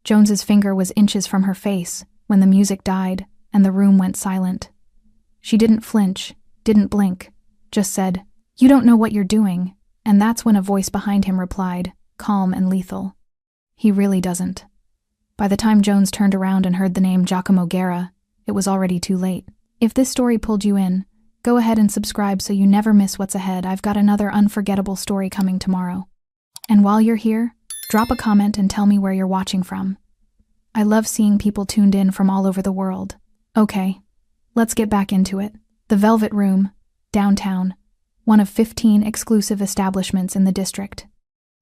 Jones's finger was inches from her face when the music died and the room went silent. She didn't flinch, didn't blink, just said, "You don't know what you're doing," and that's when a voice behind him replied, calm and lethal, "He really doesn't." By the time Jones turned around and heard the name Giacomo Guerra, it was already too late. If this story pulled you in, go ahead and subscribe so you never miss what's ahead. I've got another unforgettable story coming tomorrow. And while you're here, drop a comment and tell me where you're watching from. I love seeing people tuned in from all over the world. Okay, let's get back into it. The Velvet Room, downtown, one of 15 exclusive establishments in the district.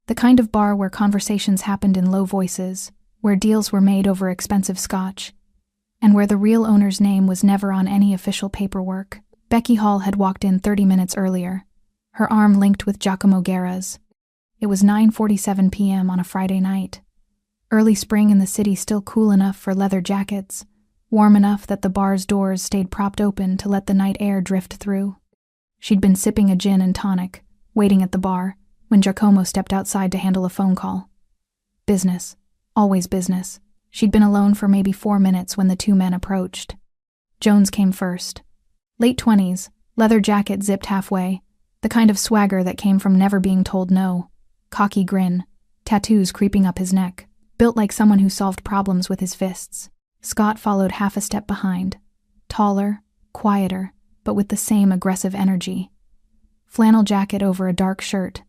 The kind of bar where conversations happened in low voices, where deals were made over expensive scotch, and where the real owner's name was never on any official paperwork. Becky Hall had walked in 30 minutes earlier, her arm linked with Giacomo Guerra's. It was 9:47 p.m. on a Friday night. Early spring in the city, still cool enough for leather jackets, warm enough that the bar's doors stayed propped open to let the night air drift through. She'd been sipping a gin and tonic, waiting at the bar, when Giacomo stepped outside to handle a phone call. Business. Always business. She'd been alone for maybe 4 minutes when the two men approached. Jones came first. Late 20s, leather jacket zipped halfway, the kind of swagger that came from never being told no. Cocky grin, tattoos creeping up his neck, built like someone who solved problems with his fists. Scott followed half a step behind, taller, quieter, but with the same aggressive energy. Flannel jacket over a dark shirt,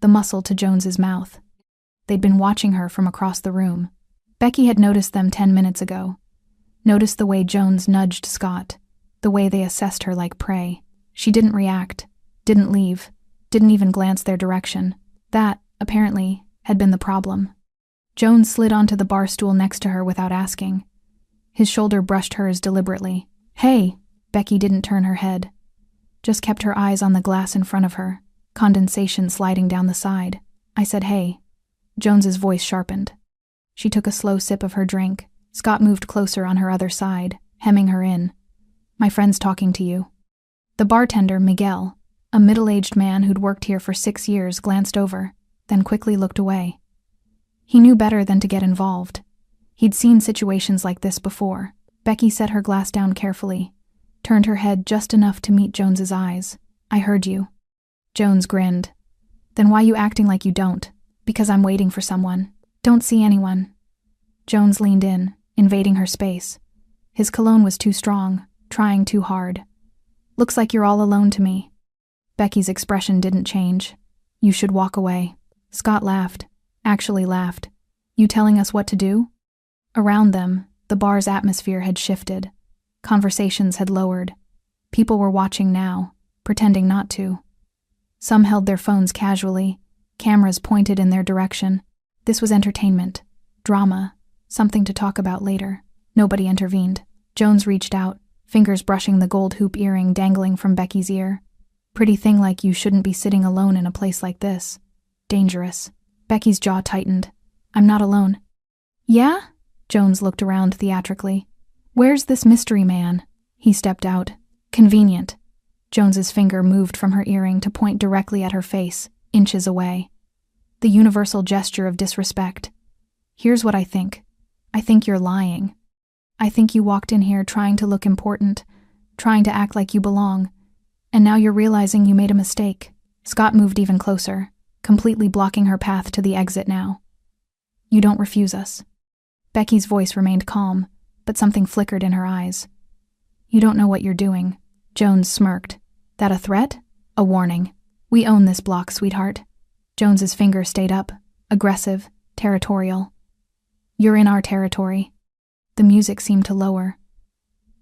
the muscle to Jones's mouth. They'd been watching her from across the room. Becky had noticed them 10 minutes ago. Noticed the way Jones nudged Scott, the way they assessed her like prey. She didn't react, didn't leave, didn't even glance their direction. That, apparently, had been the problem. Jones slid onto the bar stool next to her without asking. His shoulder brushed hers deliberately. "Hey!" Becky didn't turn her head. Just kept her eyes on the glass in front of her, condensation sliding down the side. "I said hey." Jones's voice sharpened. She took a slow sip of her drink. Scott moved closer on her other side, hemming her in. "My friend's talking to you." The bartender, Miguel, a middle-aged man who'd worked here for 6 years, glanced over, then quickly looked away. He knew better than to get involved. He'd seen situations like this before. Becky set her glass down carefully, turned her head just enough to meet Jones's eyes. "I heard you." Jones grinned. "Then why you acting like you don't?" "Because I'm waiting for someone." "Don't see anyone." Jones leaned in, invading her space. His cologne was too strong, trying too hard. "Looks like you're all alone to me." Becky's expression didn't change. "You should walk away." Scott laughed. Actually laughed. "You telling us what to do?" Around them, the bar's atmosphere had shifted. Conversations had lowered. People were watching now, pretending not to. Some held their phones casually, cameras pointed in their direction. This was entertainment, drama, something to talk about later. Nobody intervened. Jones reached out, fingers brushing the gold hoop earring dangling from Becky's ear. "Pretty thing like you shouldn't be sitting alone in a place like this. Dangerous." Becky's jaw tightened. "I'm not alone." "Yeah?" Jones looked around theatrically. "Where's this mystery man?" He stepped out. "Convenient." Jones's finger moved from her earring to point directly at her face, inches away. The universal gesture of disrespect. "Here's what I think. I think you're lying. I think you walked in here trying to look important, trying to act like you belong, and now you're realizing you made a mistake." Scott moved even closer, completely blocking her path to the exit now. "You don't refuse us." Becky's voice remained calm, but something flickered in her eyes. "You don't know what you're doing." Jones smirked. "That a threat? A warning. We own this block, sweetheart." Jones's finger stayed up, aggressive, territorial. "You're in our territory." The music seemed to lower.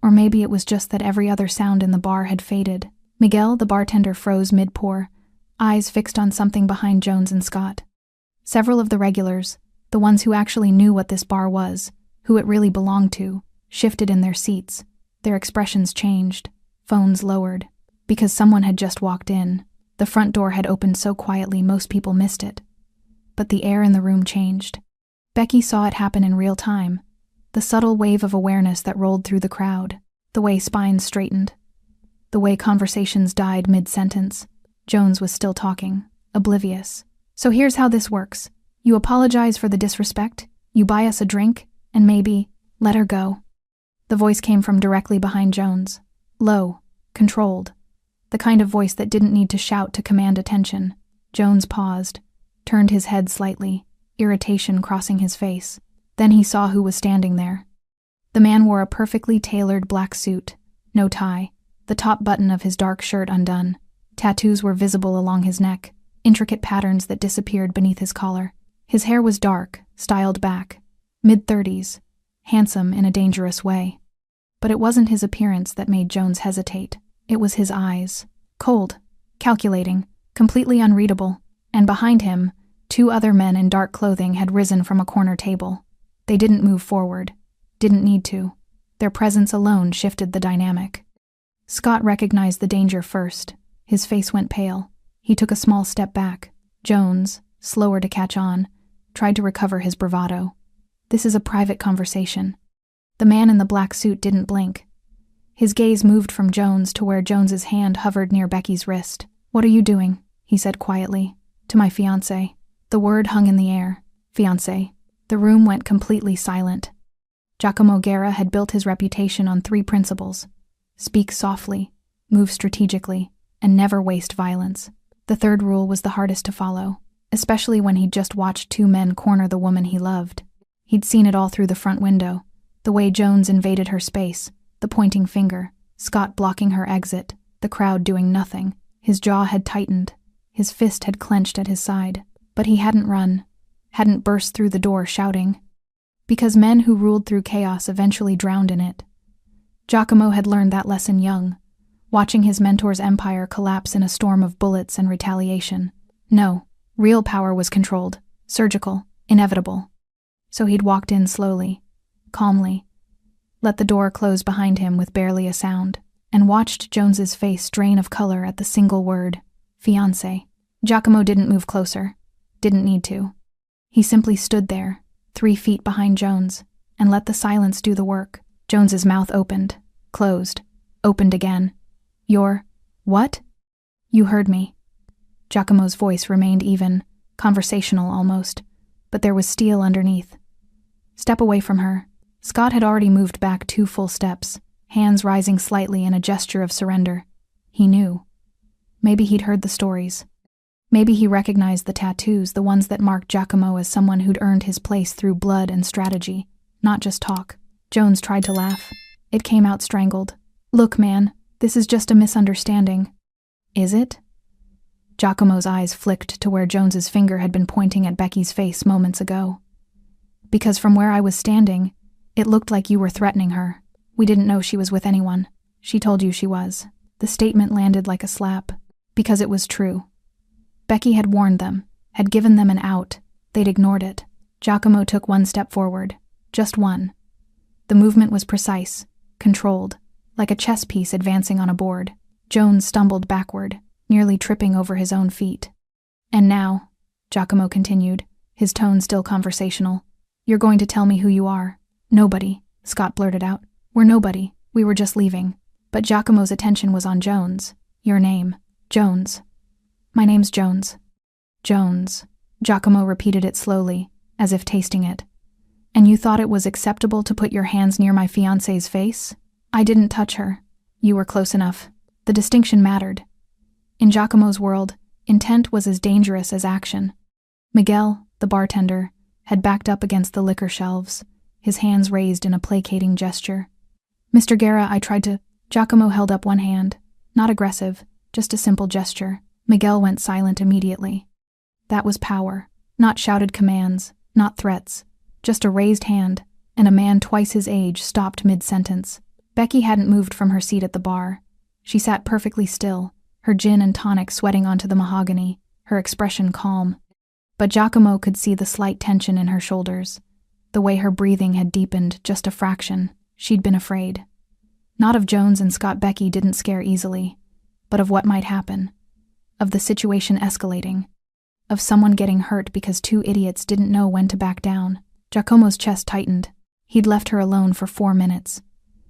Or maybe it was just that every other sound in the bar had faded. Miguel, the bartender, froze mid-pour, eyes fixed on something behind Jones and Scott. Several of the regulars, the ones who actually knew what this bar was, who it really belonged to, shifted in their seats. Their expressions changed, phones lowered, because someone had just walked in. The front door had opened so quietly most people missed it. But the air in the room changed. Becky saw it happen in real time, the subtle wave of awareness that rolled through the crowd, the way spines straightened, the way conversations died mid-sentence. Jones was still talking, oblivious. "So here's how this works. You apologize for the disrespect, You buy us a drink, and maybe, let her go." The voice came from directly behind Jones. Low, controlled. The kind of voice that didn't need to shout to command attention. Jones paused, turned his head slightly, irritation crossing his face. Then he saw who was standing there. The man wore a perfectly tailored black suit, no tie, the top button of his dark shirt undone. Tattoos were visible along his neck, intricate patterns that disappeared beneath his collar. His hair was dark, styled back, mid-30s, handsome in a dangerous way. But it wasn't his appearance that made Jones hesitate. It was his eyes. Cold, calculating, completely unreadable. And behind him, 2 other men in dark clothing had risen from a corner table. They didn't move forward. Didn't need to. Their presence alone shifted the dynamic. Scott recognized the danger first. His face went pale. He took a small step back. Jones, slower to catch on, tried to recover his bravado. "This is a private conversation." The man in the black suit didn't blink. His gaze moved from Jones to where Jones's hand hovered near Becky's wrist. "What are you doing?" he said quietly. "To my fiancé." The word hung in the air. Fiancé. The room went completely silent. Giacomo Guerra had built his reputation on 3 principles: speak softly, move strategically, and never waste violence. The 3rd rule was the hardest to follow, especially when he'd just watched 2 men corner the woman he loved. He'd seen it all through the front window, the way Jones invaded her space, the pointing finger, Scott blocking her exit, the crowd doing nothing. His jaw had tightened, his fist had clenched at his side, but he hadn't run, hadn't burst through the door shouting. Because men who ruled through chaos eventually drowned in it. Giacomo had learned that lesson young, watching his mentor's empire collapse in a storm of bullets and retaliation. No, real power was controlled, surgical, inevitable. So he'd walked in slowly, calmly, let the door close behind him with barely a sound, and watched Jones's face drain of color at the single word, fiancé. Giacomo didn't move closer, didn't need to. He simply stood there, 3 feet behind Jones, and let the silence do the work. Jones's mouth opened, closed, opened again. "You're... what?" "You heard me." Giacomo's voice remained even, conversational almost, but there was steel underneath. "Step away from her." Scott had already moved back 2 full steps, hands rising slightly in a gesture of surrender. He knew. Maybe he'd heard the stories. Maybe he recognized the tattoos, the ones that marked Giacomo as someone who'd earned his place through blood and strategy, not just talk. Jones tried to laugh. It came out strangled. "Look, man, this is just a misunderstanding." "Is it?" Giacomo's eyes flicked to where Jones's finger had been pointing at Becky's face moments ago. "Because from where I was standing, it looked like you were threatening her. We didn't know she was with anyone. She told you she was." The statement landed like a slap, because it was true. Becky had warned them, had given them an out. They'd ignored it. Giacomo took 1 step forward, just 1. The movement was precise, controlled, like a chess piece advancing on a board. Jones stumbled backward, nearly tripping over his own feet. "And now," Giacomo continued, his tone still conversational, "you're going to tell me who you are." "Nobody," Scott blurted out. "We're nobody. We were just leaving." But Giacomo's attention was on Jones. "Your name." "Jones." "My name's Jones." "Jones." Giacomo repeated it slowly, as if tasting it. "And you thought it was acceptable to put your hands near my fiancé's face?" "I didn't touch her." "You were close enough." The distinction mattered. In Giacomo's world, intent was as dangerous as action. Miguel, the bartender, had backed up against the liquor shelves, his hands raised in a placating gesture. "Mr. Guerra, I tried to..." Giacomo held up 1 hand, not aggressive, just a simple gesture. Miguel went silent immediately. That was power, not shouted commands, not threats, just a raised hand, and a man twice his age stopped mid-sentence. Becky hadn't moved from her seat at the bar. She sat perfectly still, her gin and tonic sweating onto the mahogany, her expression calm. But Giacomo could see the slight tension in her shoulders, the way her breathing had deepened just a fraction. She'd been afraid. Not of Jones and Scott. Becky didn't scare easily, but of what might happen. Of the situation escalating. Of someone getting hurt because 2 idiots didn't know when to back down. Giacomo's chest tightened. He'd left her alone for 4 minutes.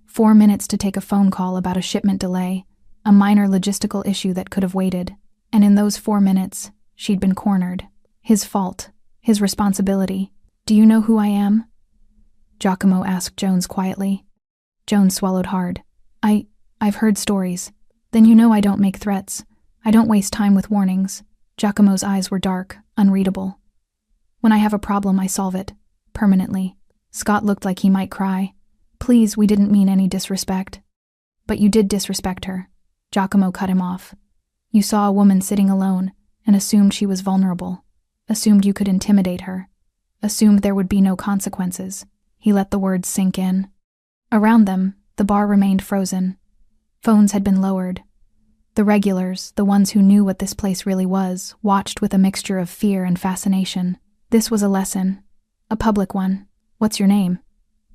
4 minutes to take a phone call about a shipment delay, a minor logistical issue that could have waited. And in those 4 minutes, she'd been cornered. His fault, his responsibility, Do you know who I am? Giacomo asked Jones quietly. Jones swallowed hard. I've heard stories. Then you know I don't make threats. I don't waste time with warnings. Giacomo's eyes were dark, unreadable. When I have a problem, I solve it. Permanently. Scott looked like he might cry. Please, we didn't mean any disrespect. But you did disrespect her. Giacomo cut him off. You saw a woman sitting alone and assumed she was vulnerable. Assumed you could intimidate her. Assumed there would be no consequences. He let the words sink in. Around them, the bar remained frozen. Phones had been lowered. The regulars, the ones who knew what this place really was, watched with a mixture of fear and fascination. This was a lesson. A public one. What's your name?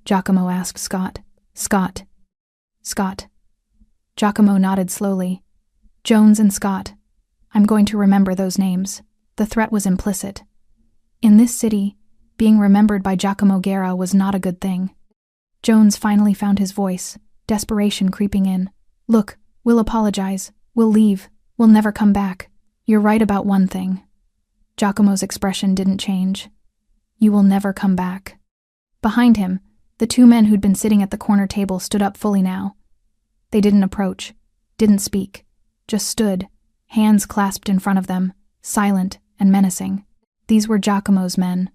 Giacomo asked Scott. Scott. Scott. Giacomo nodded slowly. Jones and Scott. I'm going to remember those names. The threat was implicit. In this city, being remembered by Giacomo Guerra was not a good thing. Jones finally found his voice, desperation creeping in. Look, we'll apologize. We'll leave. We'll never come back. You're right about one thing. Giacomo's expression didn't change. You will never come back. Behind him, the two men who'd been sitting at the corner table stood up fully now. They didn't approach, didn't speak, just stood, hands clasped in front of them, silent and menacing. These were Giacomo's men.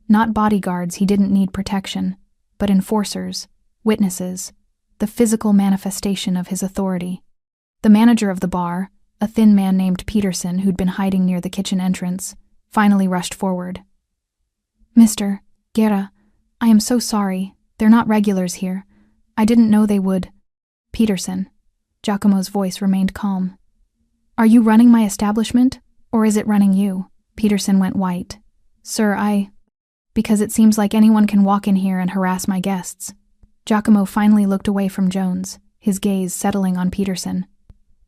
Not bodyguards, he didn't need protection, but enforcers, witnesses, the physical manifestation of his authority. The manager of the bar, a thin man named Peterson who'd been hiding near the kitchen entrance, finally rushed forward. Mr. Guerra, I am so sorry. They're not regulars here. I didn't know they would. Peterson. Giacomo's voice remained calm. Are you running my establishment, or is it running you? Peterson went white. Sir, because it seems like anyone can walk in here and harass my guests. Giacomo finally looked away from Jones, his gaze settling on Peterson.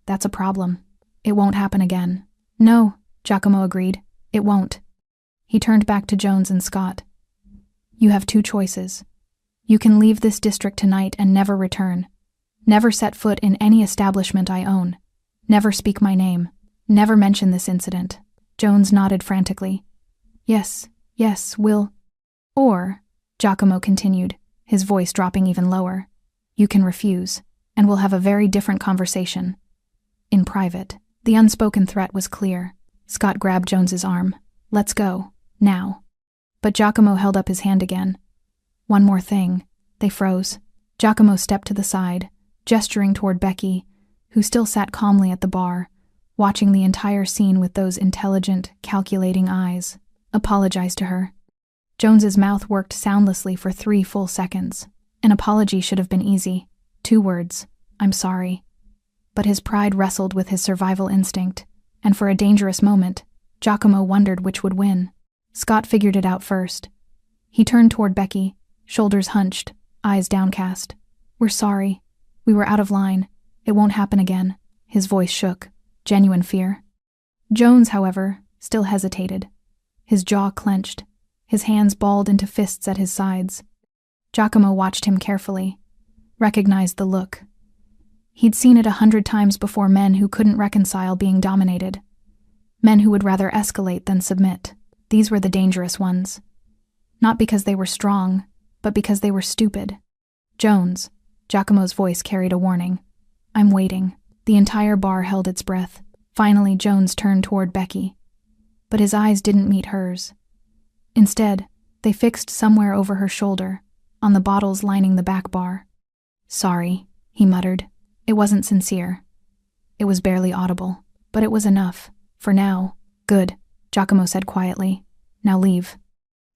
That's a problem. It won't happen again. No, Giacomo agreed. It won't. He turned back to Jones and Scott. You have two choices. You can leave this district tonight and never return. Never set foot in any establishment I own. Never speak my name. Never mention this incident. Jones nodded frantically. Yes, we'll. Or, Giacomo continued, his voice dropping even lower, you can refuse, and we'll have a very different conversation. In private. The unspoken threat was clear. Scott grabbed Jones's arm. Let's go. Now. But Giacomo held up his hand again. One more thing. They froze. Giacomo stepped to the side, gesturing toward Becky, who still sat calmly at the bar, watching the entire scene with those intelligent, calculating eyes. Apologized to her. Jones's mouth worked soundlessly for 3 full seconds. An apology should have been easy. 2 words. I'm sorry. But his pride wrestled with his survival instinct, and for a dangerous moment, Giacomo wondered which would win. Scott figured it out first. He turned toward Becky, shoulders hunched, eyes downcast. We're sorry. We were out of line. It won't happen again. His voice shook. Genuine fear. Jones, however, still hesitated. His jaw clenched, his hands balled into fists at his sides. Giacomo watched him carefully, recognized the look. He'd seen it 100 times before men who couldn't reconcile being dominated. Men who would rather escalate than submit. These were the dangerous ones. Not because they were strong, but because they were stupid. Jones, Giacomo's voice carried a warning. I'm waiting. The entire bar held its breath. Finally, Jones turned toward Becky. But his eyes didn't meet hers. Instead, they fixed somewhere over her shoulder, on the bottles lining the back bar. Sorry, he muttered. It wasn't sincere. It was barely audible, but it was enough. For now. Good, Giacomo said quietly. Now leave.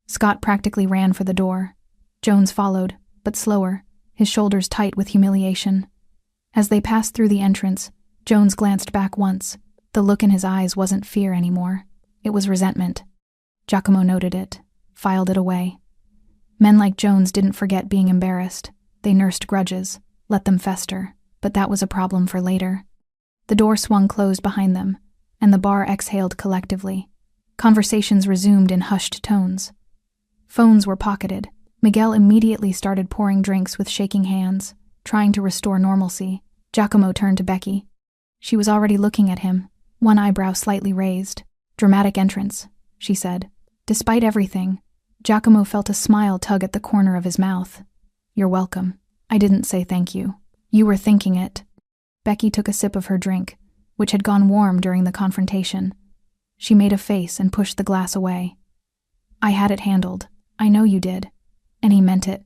Scott practically ran for the door. Jones followed, but slower, his shoulders tight with humiliation. As they passed through the entrance, Jones glanced back once. The look in his eyes wasn't fear anymore. It was resentment. Giacomo noted it, filed it away. Men like Jones didn't forget being embarrassed. They nursed grudges, let them fester, but that was a problem for later. The door swung closed behind them, and the bar exhaled collectively. Conversations resumed in hushed tones. Phones were pocketed. Miguel immediately started pouring drinks with shaking hands, trying to restore normalcy. Giacomo turned to Becky. She was already looking at him, one eyebrow slightly raised. Dramatic entrance, she said. Despite everything, Giacomo felt a smile tug at the corner of his mouth. You're welcome. I didn't say thank you. You were thinking it. Becky took a sip of her drink, which had gone warm during the confrontation. She made a face and pushed the glass away. I had it handled. I know you did. And he meant it.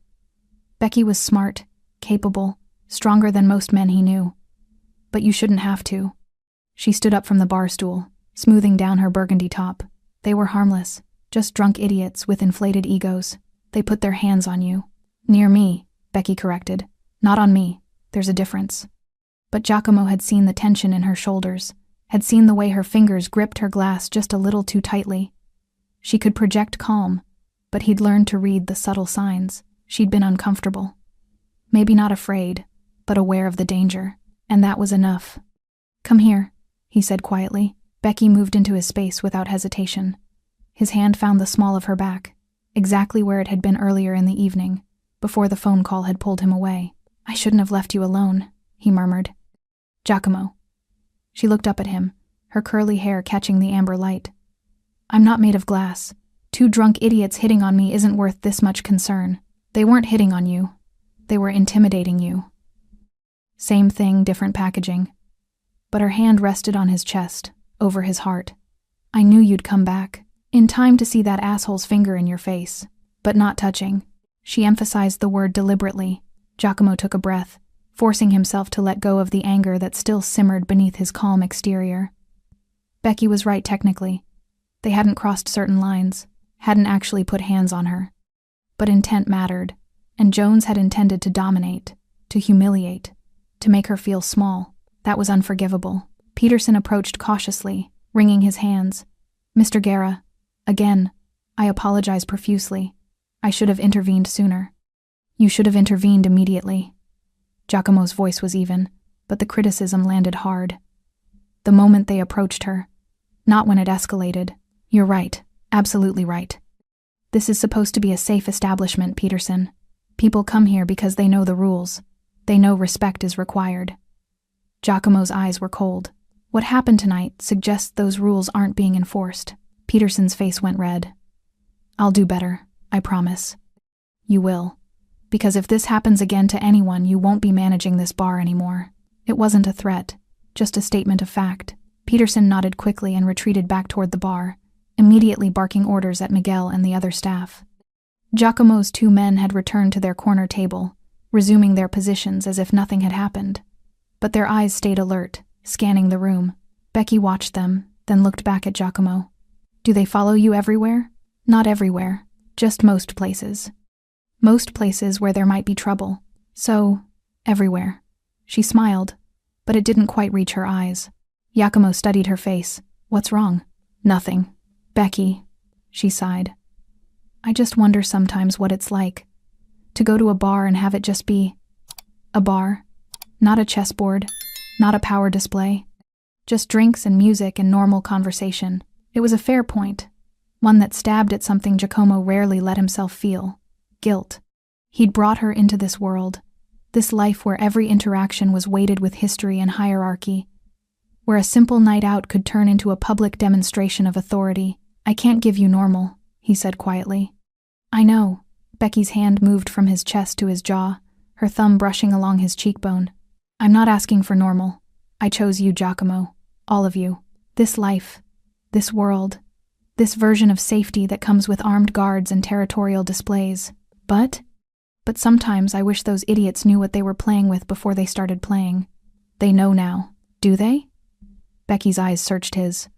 Becky was smart, capable, stronger than most men he knew. But you shouldn't have to. She stood up from the bar stool, smoothing down her burgundy top. They were harmless, just drunk idiots with inflated egos. They put their hands on you. Near me, Becky corrected. Not on me. There's a difference. But Giacomo had seen the tension in her shoulders, had seen the way her fingers gripped her glass just a little too tightly. She could project calm, but he'd learned to read the subtle signs. She'd been uncomfortable. Maybe not afraid, but aware of the danger, and that was enough. Come here, he said quietly. Becky moved into his space without hesitation. His hand found the small of her back, exactly where it had been earlier in the evening, before the phone call had pulled him away. I shouldn't have left you alone, he murmured. Giacomo. She looked up at him, her curly hair catching the amber light. I'm not made of glass. 2 drunk idiots hitting on me isn't worth this much concern. They weren't hitting on you. They were intimidating you. Same thing, different packaging. But her hand rested on his chest, over his heart. I knew you'd come back, in time to see that asshole's finger in your face, but not touching. She emphasized the word deliberately. Giacomo took a breath, forcing himself to let go of the anger that still simmered beneath his calm exterior. Becky was right technically. They hadn't crossed certain lines, hadn't actually put hands on her. But intent mattered, and Jones had intended to dominate, to humiliate, to make her feel small. That was unforgivable. Peterson approached cautiously, wringing his hands. Mr. Guerra, again, I apologize profusely. I should have intervened sooner. You should have intervened immediately. Giacomo's voice was even, but the criticism landed hard. The moment they approached her, not when it escalated. You're right, absolutely right. This is supposed to be a safe establishment, Peterson. People come here because they know the rules. They know respect is required. Giacomo's eyes were cold. What happened tonight suggests those rules aren't being enforced. Peterson's face went red. I'll do better, I promise. You will. Because if this happens again to anyone, you won't be managing this bar anymore. It wasn't a threat, just a statement of fact. Peterson nodded quickly and retreated back toward the bar, immediately barking orders at Miguel and the other staff. Giacomo's 2 men had returned to their corner table, resuming their positions as if nothing had happened. But their eyes stayed alert, scanning the room. Becky watched them, then looked back at Giacomo. Do they follow you everywhere? Not everywhere, just most places. Most places where there might be trouble. So, everywhere. She smiled, but it didn't quite reach her eyes. Giacomo studied her face. What's wrong? Nothing. Becky, she sighed. I just wonder sometimes what it's like to go to a bar and have it just be a bar, not a chessboard, not a power display, just drinks and music and normal conversation. It was a fair point, one that stabbed at something Giacomo rarely let himself feel. Guilt. He'd brought her into this world, this life where every interaction was weighted with history and hierarchy, where a simple night out could turn into a public demonstration of authority. I can't give you normal, he said quietly. I know. Becky's hand moved from his chest to his jaw, her thumb brushing along his cheekbone. I'm not asking for normal. I chose you, Giacomo. All of you. This life. This world. This version of safety that comes with armed guards and territorial displays. But sometimes I wish those idiots knew what they were playing with before they started playing. They know now. Do they? Becky's eyes searched his,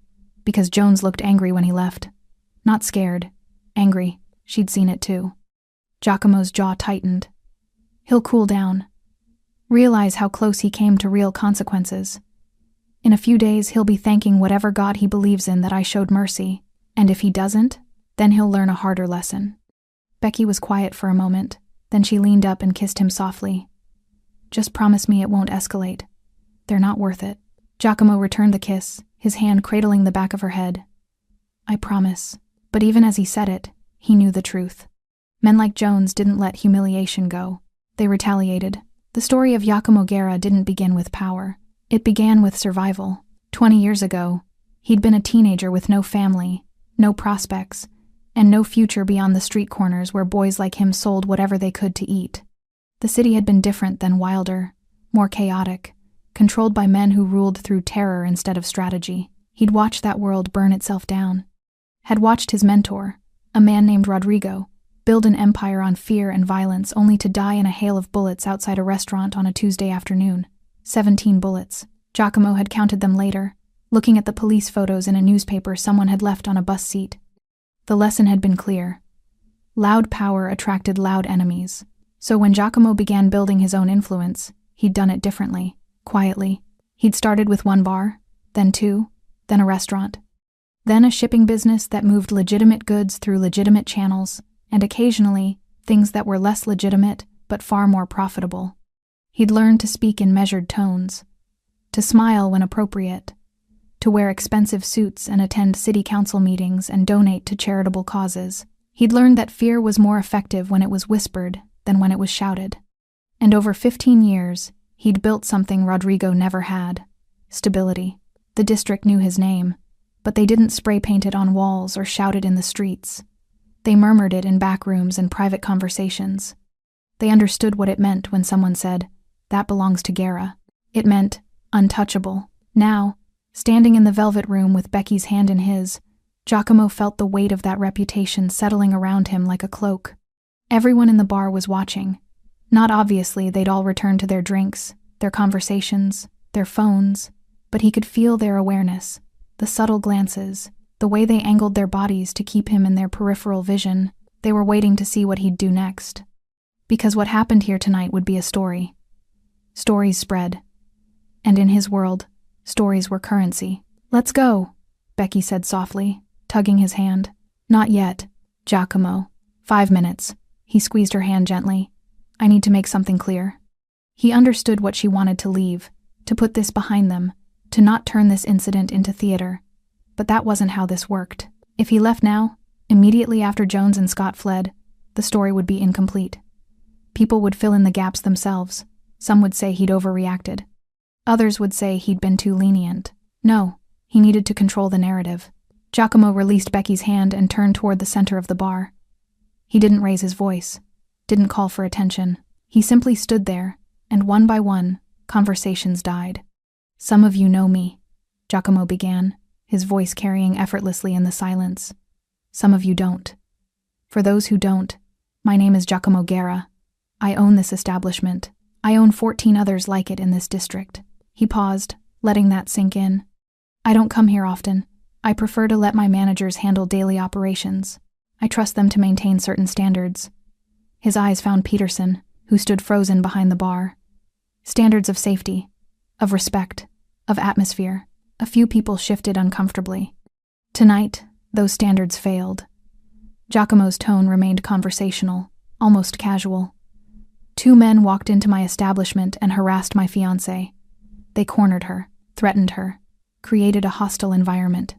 because Jones looked angry when he left. Not scared. Angry. She'd seen it too. Giacomo's jaw tightened. He'll cool down. Realize how close he came to real consequences. In a few days he'll be thanking whatever God he believes in that I showed mercy, and if he doesn't, then he'll learn a harder lesson. Becky was quiet for a moment, then she leaned up and kissed him softly. Just promise me it won't escalate. They're not worth it. Giacomo returned the kiss, his hand cradling the back of her head. I promise. But even as he said it, he knew the truth. Men like Jones didn't let humiliation go. They retaliated. The story of Giacomo Guerra didn't begin with power. It began with survival. 20 years ago, he'd been a teenager with no family, no prospects, and no future beyond the street corners where boys like him sold whatever they could to eat. The city had been different then, wilder, more chaotic, controlled by men who ruled through terror instead of strategy. He'd watched that world burn itself down. Had watched his mentor, a man named Rodrigo, build an empire on fear and violence only to die in a hail of bullets outside a restaurant on a Tuesday afternoon. 17 bullets. Giacomo had counted them later, looking at the police photos in a newspaper someone had left on a bus seat. The lesson had been clear. Loud power attracted loud enemies. So when Giacomo began building his own influence, he'd done it differently, quietly. He'd started with one bar, then two, then a restaurant. Then a shipping business that moved legitimate goods through legitimate channels, and occasionally, things that were less legitimate but far more profitable. He'd learned to speak in measured tones, to smile when appropriate, to wear expensive suits and attend city council meetings and donate to charitable causes. He'd learned that fear was more effective when it was whispered than when it was shouted. And over 15 years, he'd built something Rodrigo never had: stability. The district knew his name, but they didn't spray paint it on walls or shout it in the streets. They murmured it in back rooms and private conversations. They understood what it meant when someone said, "That belongs to Guerra." It meant untouchable. Now, standing in the velvet room with Becky's hand in his, Giacomo felt the weight of that reputation settling around him like a cloak. Everyone in the bar was watching. Not obviously, they'd all returned to their drinks, their conversations, their phones, but he could feel their awareness, the subtle glances, the way they angled their bodies to keep him in their peripheral vision. They were waiting to see what he'd do next. Because what happened here tonight would be a story. Stories spread. And in his world, stories were currency. "Let's go," Becky said softly, tugging his hand. "Not yet, Giacomo. 5 minutes." He squeezed her hand gently. "I need to make something clear." He understood what she wanted to leave, to put this behind them, to not turn this incident into theater. But that wasn't how this worked. If he left now, immediately after Jones and Scott fled, the story would be incomplete. People would fill in the gaps themselves. Some would say he'd overreacted. Others would say he'd been too lenient. No, he needed to control the narrative. Giacomo released Becky's hand and turned toward the center of the bar. He didn't raise his voice, didn't call for attention. He simply stood there, and one by one, conversations died. "Some of you know me," Giacomo began, his voice carrying effortlessly in the silence. "Some of you don't. For those who don't, my name is Giacomo Guerra. I own this establishment. I own 14 others like it in this district." He paused, letting that sink in. "I don't come here often. I prefer to let my managers handle daily operations. I trust them to maintain certain standards." His eyes found Peterson, who stood frozen behind the bar. Standards of safety, of respect, of atmosphere. A few people shifted uncomfortably. Tonight, those standards failed. Giacomo's tone remained conversational, almost casual. "2 men walked into my establishment and harassed my fiancée. They cornered her, threatened her, created a hostile environment."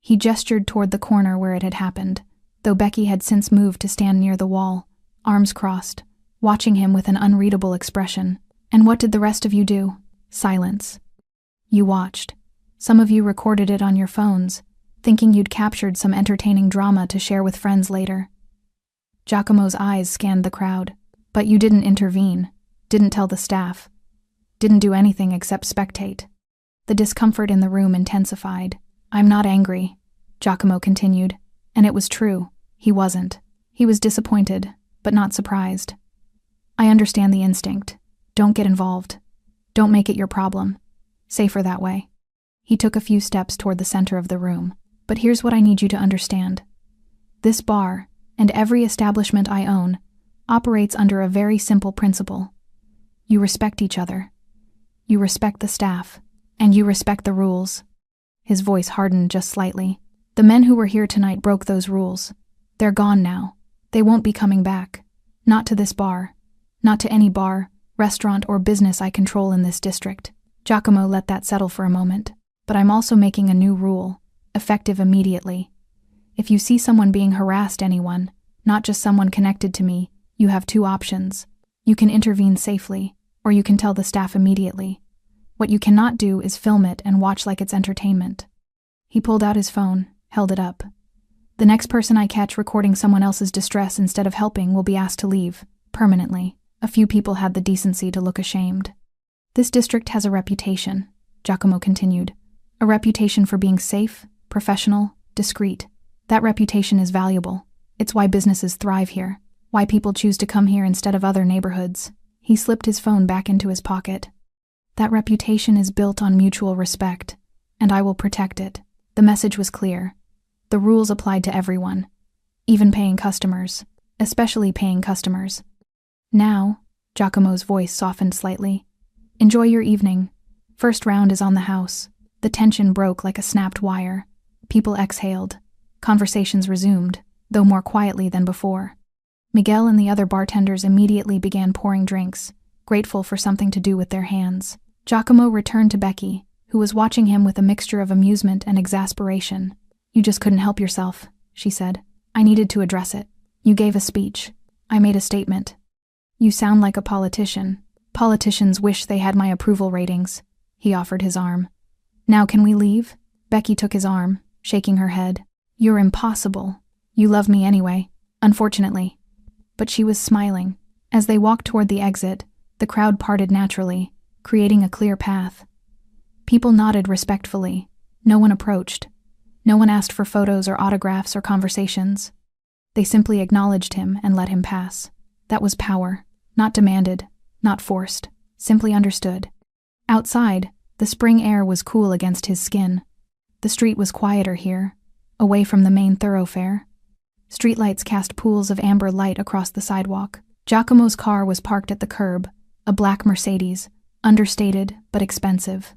He gestured toward the corner where it had happened, though Becky had since moved to stand near the wall, arms crossed, watching him with an unreadable expression. "And what did the rest of you do?" Silence. "You watched. Some of you recorded it on your phones, thinking you'd captured some entertaining drama to share with friends later." Giacomo's eyes scanned the crowd. "But you didn't intervene, didn't tell the staff, didn't do anything except spectate." The discomfort in the room intensified. "I'm not angry," Giacomo continued, and it was true. He wasn't. He was disappointed, but not surprised. "I understand the instinct. Don't get involved. Don't make it your problem. Safer that way." He took a few steps toward the center of the room. "But here's what I need you to understand. This bar, and every establishment I own, operates under a very simple principle. You respect each other. You respect the staff, and you respect the rules." His voice hardened just slightly. "The men who were here tonight broke those rules. They're gone now. They won't be coming back. Not to this bar. Not to any bar, restaurant, or business I control in this district." Giacomo let that settle for a moment. "But I'm also making a new rule, effective immediately. If you see someone being harassed, anyone, not just someone connected to me, you have 2 options. You can intervene safely, or you can tell the staff immediately. What you cannot do is film it and watch like it's entertainment." He pulled out his phone, held it up. The next person I catch recording someone else's distress instead of helping will be asked to leave, permanently. A few people had the decency to look ashamed. This district has a reputation, Giacomo continued. A reputation for being safe, professional, discreet. That reputation is valuable. It's why businesses thrive here. Why people choose to come here instead of other neighborhoods. He slipped his phone back into his pocket. That reputation is built on mutual respect, and I will protect it. The message was clear. The rules applied to everyone, even paying customers, especially paying customers. Now, Giacomo's voice softened slightly. Enjoy your evening. First round is on the house. The tension broke like a snapped wire. People exhaled. Conversations resumed, though more quietly than before. Miguel and the other bartenders immediately began pouring drinks, grateful for something to do with their hands. Giacomo returned to Becky, who was watching him with a mixture of amusement and exasperation. You just couldn't help yourself, she said. I needed to address it. You gave a speech. I made a statement. You sound like a politician. Politicians wish they had my approval ratings. He offered his arm. Now can we leave? Becky took his arm, shaking her head. You're impossible. You love me anyway, unfortunately. But she was smiling. As they walked toward the exit, the crowd parted naturally, creating a clear path. People nodded respectfully. No one approached. No one asked for photos or autographs or conversations. They simply acknowledged him and let him pass. That was power. Not demanded, not forced, simply understood. Outside, the spring air was cool against his skin. The street was quieter here, away from the main thoroughfare. Streetlights cast pools of amber light across the sidewalk. Giacomo's car was parked at the curb, a black Mercedes, understated but expensive.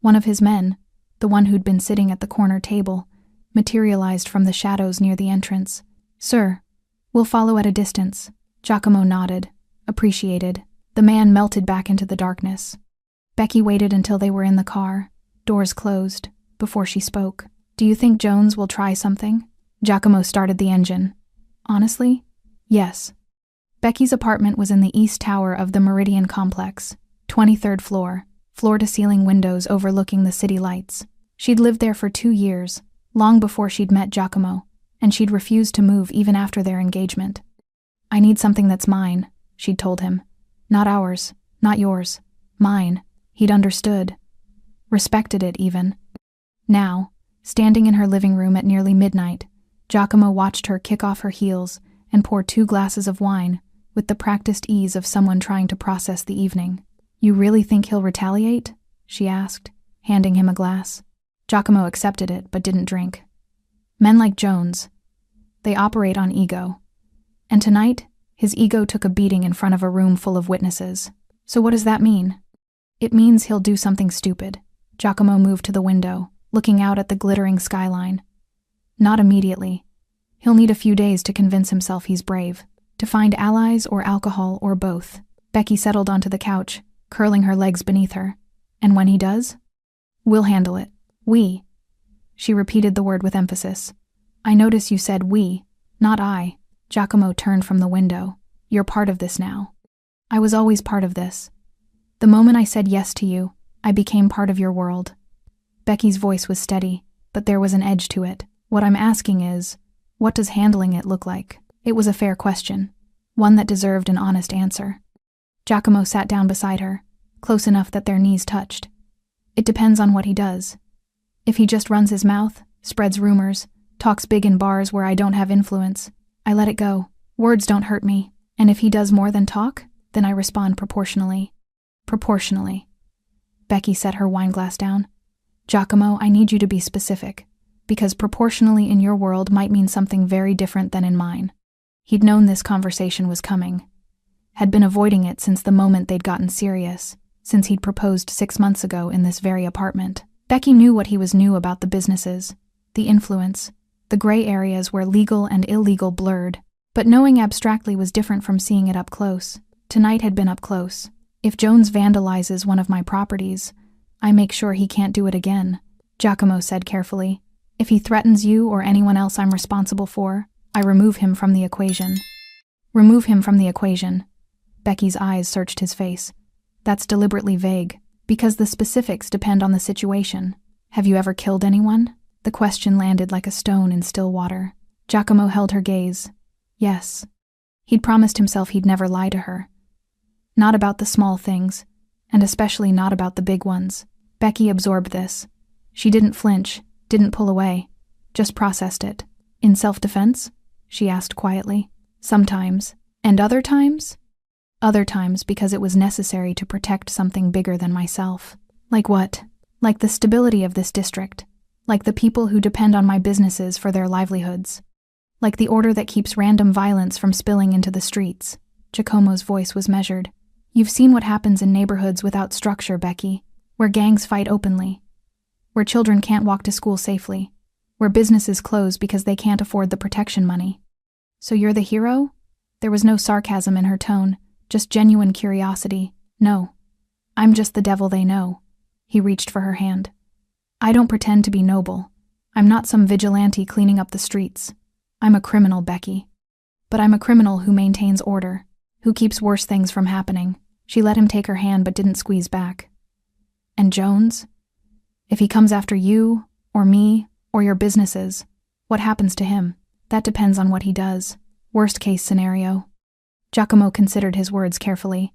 One of his men, the one who'd been sitting at the corner table, materialized from the shadows near the entrance. Sir, we'll follow at a distance. Giacomo nodded, appreciated. The man melted back into the darkness. Becky waited until they were in the car, doors closed, before she spoke. Do you think Jones will try something? Giacomo started the engine. Honestly? Yes. Becky's apartment was in the east tower of the Meridian complex, 23rd floor, floor-to-ceiling windows overlooking the city lights. She'd lived there for 2 years, long before she'd met Giacomo, and she'd refused to move even after their engagement. I need something that's mine, she'd told him. Not ours, not yours, mine. He'd understood. Respected it, even. Now, standing in her living room at nearly midnight, Giacomo watched her kick off her heels and pour 2 glasses of wine with the practiced ease of someone trying to process the evening. You really think he'll retaliate? She asked, handing him a glass. Giacomo accepted it but didn't drink. Men like Jones, they operate on ego. And tonight, his ego took a beating in front of a room full of witnesses. So what does that mean? It means he'll do something stupid. Giacomo moved to the window, looking out at the glittering skyline. Not immediately. He'll need a few days to convince himself he's brave, to find allies or alcohol or both. Becky settled onto the couch, curling her legs beneath her. And when he does? We'll handle it. We. She repeated the word with emphasis. I notice you said we, not I. Giacomo turned from the window. You're part of this now. I was always part of this. The moment I said yes to you, I became part of your world. Becky's voice was steady, but there was an edge to it. What I'm asking is, what does handling it look like? It was a fair question, one that deserved an honest answer. Giacomo sat down beside her, close enough that their knees touched. It depends on what he does. If he just runs his mouth, spreads rumors, talks big in bars where I don't have influence, I let it go. Words don't hurt me. And if he does more than talk, then I respond proportionally. Proportionally. Becky set her wineglass down. Giacomo, I need you to be specific, because proportionally in your world might mean something very different than in mine. He'd known this conversation was coming. Had been avoiding it since the moment they'd gotten serious, since he'd proposed 6 months ago in this very apartment. Becky knew what he was new about the businesses, the influence, the gray areas where legal and illegal blurred, but knowing abstractly was different from seeing it up close. Tonight had been up close. If Jones vandalizes one of my properties, I make sure he can't do it again, Giacomo said carefully. If he threatens you or anyone else I'm responsible for, I remove him from the equation. Remove him from the equation. Becky's eyes searched his face. That's deliberately vague, because the specifics depend on the situation. Have you ever killed anyone? The question landed like a stone in still water. Giacomo held her gaze. Yes. He'd promised himself he'd never lie to her. Not about the small things, and especially not about the big ones. Becky absorbed this. She didn't flinch, didn't pull away, just processed it. In self-defense? She asked quietly. Sometimes. And other times? Other times because it was necessary to protect something bigger than myself. Like what? Like the stability of this district. Like the people who depend on my businesses for their livelihoods. Like the order that keeps random violence from spilling into the streets. Giacomo's voice was measured. You've seen what happens in neighborhoods without structure, Becky. Where gangs fight openly. Where children can't walk to school safely. Where businesses close because they can't afford the protection money. So you're the hero? There was no sarcasm in her tone, just genuine curiosity. No. I'm just the devil they know. He reached for her hand. I don't pretend to be noble. I'm not some vigilante cleaning up the streets. I'm a criminal, Becky. But I'm a criminal who maintains order, who keeps worse things from happening. She let him take her hand but didn't squeeze back. And Jones? If he comes after you, or me, or your businesses, what happens to him? That depends on what he does. Worst case scenario. Giacomo considered his words carefully.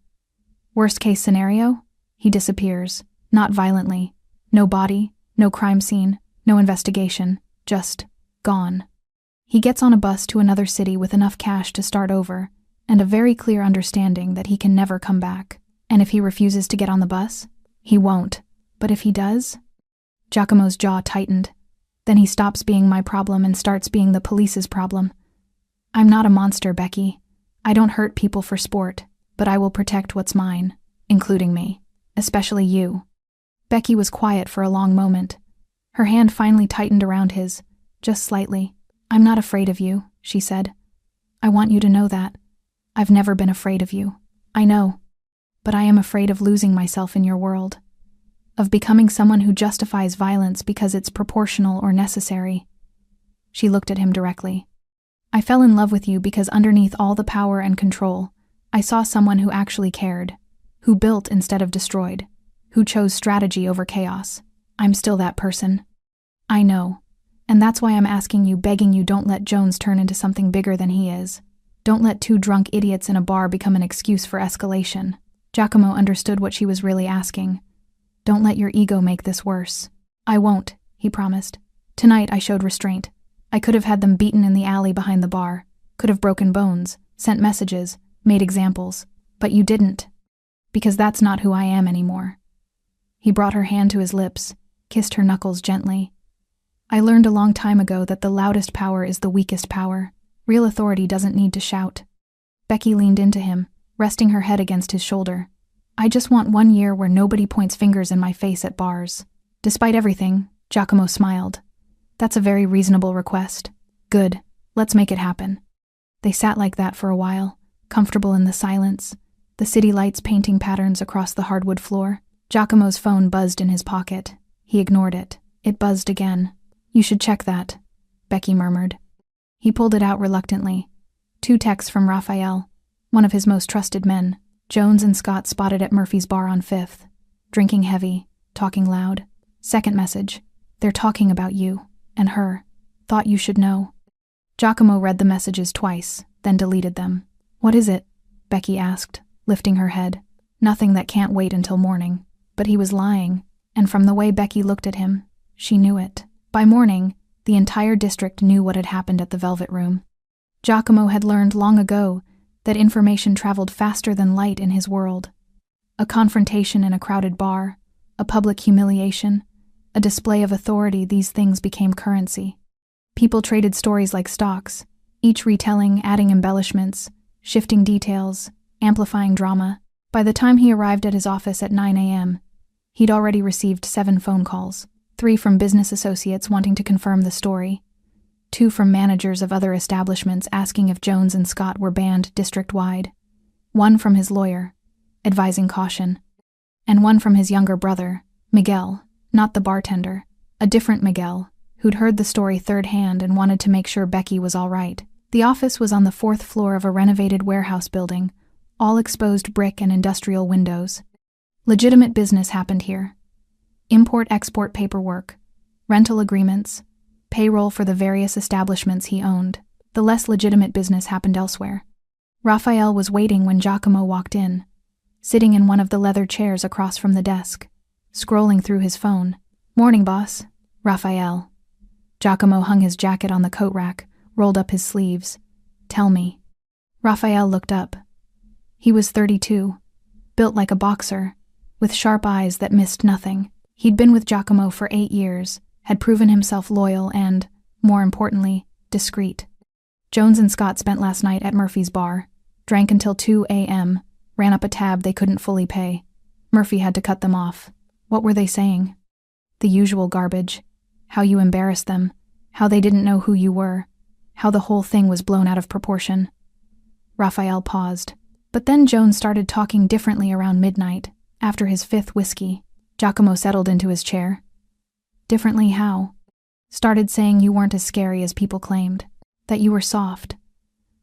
Worst case scenario? He disappears. Not violently. No body, no crime scene, no investigation. Just gone. He gets on a bus to another city with enough cash to start over, and a very clear understanding that he can never come back. And if he refuses to get on the bus? He won't. But if he does? Giacomo's jaw tightened. Then he stops being my problem and starts being the police's problem. I'm not a monster, Becky. I don't hurt people for sport, but I will protect what's mine, including me, especially you. Becky was quiet for a long moment. Her hand finally tightened around his, just slightly. I'm not afraid of you, she said. I want you to know that. I've never been afraid of you. I know. But I am afraid of losing myself in your world. Of becoming someone who justifies violence because it's proportional or necessary. She looked at him directly. I fell in love with you because underneath all the power and control, I saw someone who actually cared, who built instead of destroyed, who chose strategy over chaos. I'm still that person. I know. And that's why I'm asking you, begging you, don't let Jones turn into something bigger than he is. Don't let two drunk idiots in a bar become an excuse for escalation. Giacomo understood what she was really asking. Don't let your ego make this worse. I won't, he promised. Tonight I showed restraint. I could have had them beaten in the alley behind the bar, could have broken bones, sent messages, made examples, but you didn't. Because that's not who I am anymore. He brought her hand to his lips, kissed her knuckles gently. I learned a long time ago that the loudest power is the weakest power. Real authority doesn't need to shout. Becky leaned into him, resting her head against his shoulder. I just want 1 year where nobody points fingers in my face at bars. Despite everything, Giacomo smiled. That's a very reasonable request. Good, let's make it happen. They sat like that for a while, comfortable in the silence, the city lights painting patterns across the hardwood floor. Giacomo's phone buzzed in his pocket. He ignored it. It buzzed again. You should check that, Becky murmured. He pulled it out reluctantly. 2 texts from Raphael, one of his most trusted men. Jones and Scott spotted at Murphy's bar on 5th. Drinking heavy, talking loud. Second message. They're talking about you, and her. Thought you should know. Giacomo read the messages twice, then deleted them. What is it? Becky asked, lifting her head. Nothing that can't wait until morning. But he was lying, and from the way Becky looked at him, she knew it. By morning, the entire district knew what had happened at the Velvet Room. Giacomo had learned long ago that information traveled faster than light in his world. A confrontation in a crowded bar, a public humiliation, a display of authority, these things became currency. People traded stories like stocks, each retelling, adding embellishments, shifting details, amplifying drama. By the time he arrived at his office at 9 a.m., he'd already received 7 phone calls, 3 from business associates wanting to confirm the story, 2 from managers of other establishments asking if Jones and Scott were banned district-wide, 1 from his lawyer, advising caution, and 1 from his younger brother, Miguel, not the bartender, a different Miguel, who'd heard the story third hand and wanted to make sure Becky was all right. The office was on the 4th floor of a renovated warehouse building, all exposed brick and industrial windows. Legitimate business happened here. Import-export paperwork, rental agreements, payroll for the various establishments he owned. The less legitimate business happened elsewhere. Raphael was waiting when Giacomo walked in, sitting in one of the leather chairs across from the desk, scrolling through his phone. "Morning, boss." "Raphael." Giacomo hung his jacket on the coat rack, rolled up his sleeves. "Tell me." Raphael looked up. He was 32, built like a boxer, with sharp eyes that missed nothing. He'd been with Giacomo for 8 years, had proven himself loyal and, more importantly, discreet. Jones and Scott spent last night at Murphy's bar, drank until 2 a.m., ran up a tab they couldn't fully pay. Murphy had to cut them off. What were they saying? The usual garbage. How you embarrassed them, how they didn't know who you were, how the whole thing was blown out of proportion. Raphael paused. But then Jones started talking differently around midnight, after his 5th whiskey. Giacomo settled into his chair. Differently how? Started saying you weren't as scary as people claimed, that you were soft,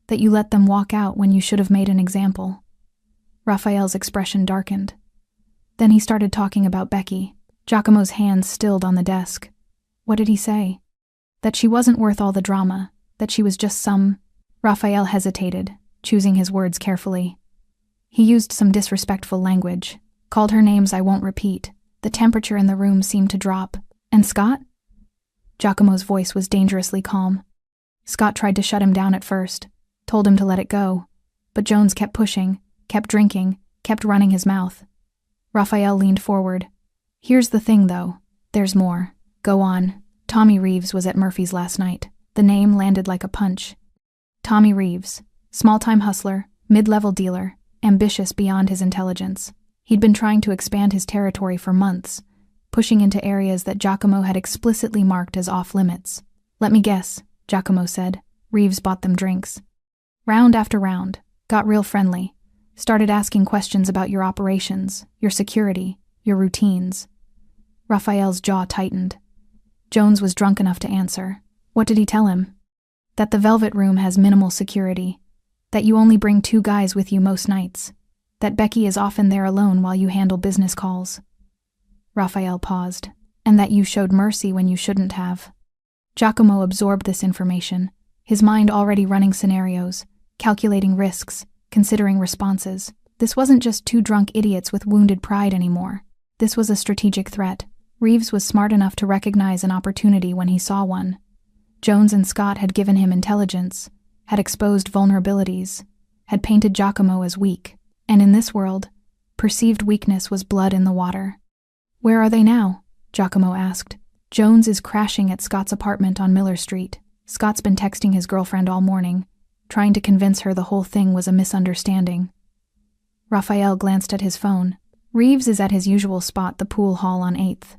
that you let them walk out when you should have made an example. Raphael's expression darkened. Then he started talking about Becky. Giacomo's hands stilled on the desk. What did he say? That she wasn't worth all the drama, that she was just some... Raphael hesitated, choosing his words carefully. He used some disrespectful language, called her names I won't repeat. The temperature in the room seemed to drop. And Scott? Giacomo's voice was dangerously calm. Scott tried to shut him down at first, told him to let it go. But Jones kept pushing, kept drinking, kept running his mouth. Raphael leaned forward. Here's the thing, though. There's more. Go on. Tommy Reeves was at Murphy's last night. The name landed like a punch. Tommy Reeves. Small-time hustler, mid-level dealer, ambitious beyond his intelligence. He'd been trying to expand his territory for months, pushing into areas that Giacomo had explicitly marked as off-limits. Let me guess, Giacomo said. Reeves bought them drinks. Round after round, got real friendly, started asking questions about your operations, your security, your routines. Raphael's jaw tightened. Jones was drunk enough to answer. What did he tell him? That the Velvet Room has minimal security, that you only bring 2 guys with you most nights, that Becky is often there alone while you handle business calls. Raphael paused. And that you showed mercy when you shouldn't have. Giacomo absorbed this information, his mind already running scenarios, calculating risks, considering responses. This wasn't just 2 drunk idiots with wounded pride anymore. This was a strategic threat. Reeves was smart enough to recognize an opportunity when he saw one. Jones and Scott had given him intelligence, had exposed vulnerabilities, had painted Giacomo as weak. And in this world, perceived weakness was blood in the water. Where are they now? Giacomo asked. Jones is crashing at Scott's apartment on Miller Street. Scott's been texting his girlfriend all morning, trying to convince her the whole thing was a misunderstanding. Raphael glanced at his phone. Reeves is at his usual spot, the pool hall on 8th.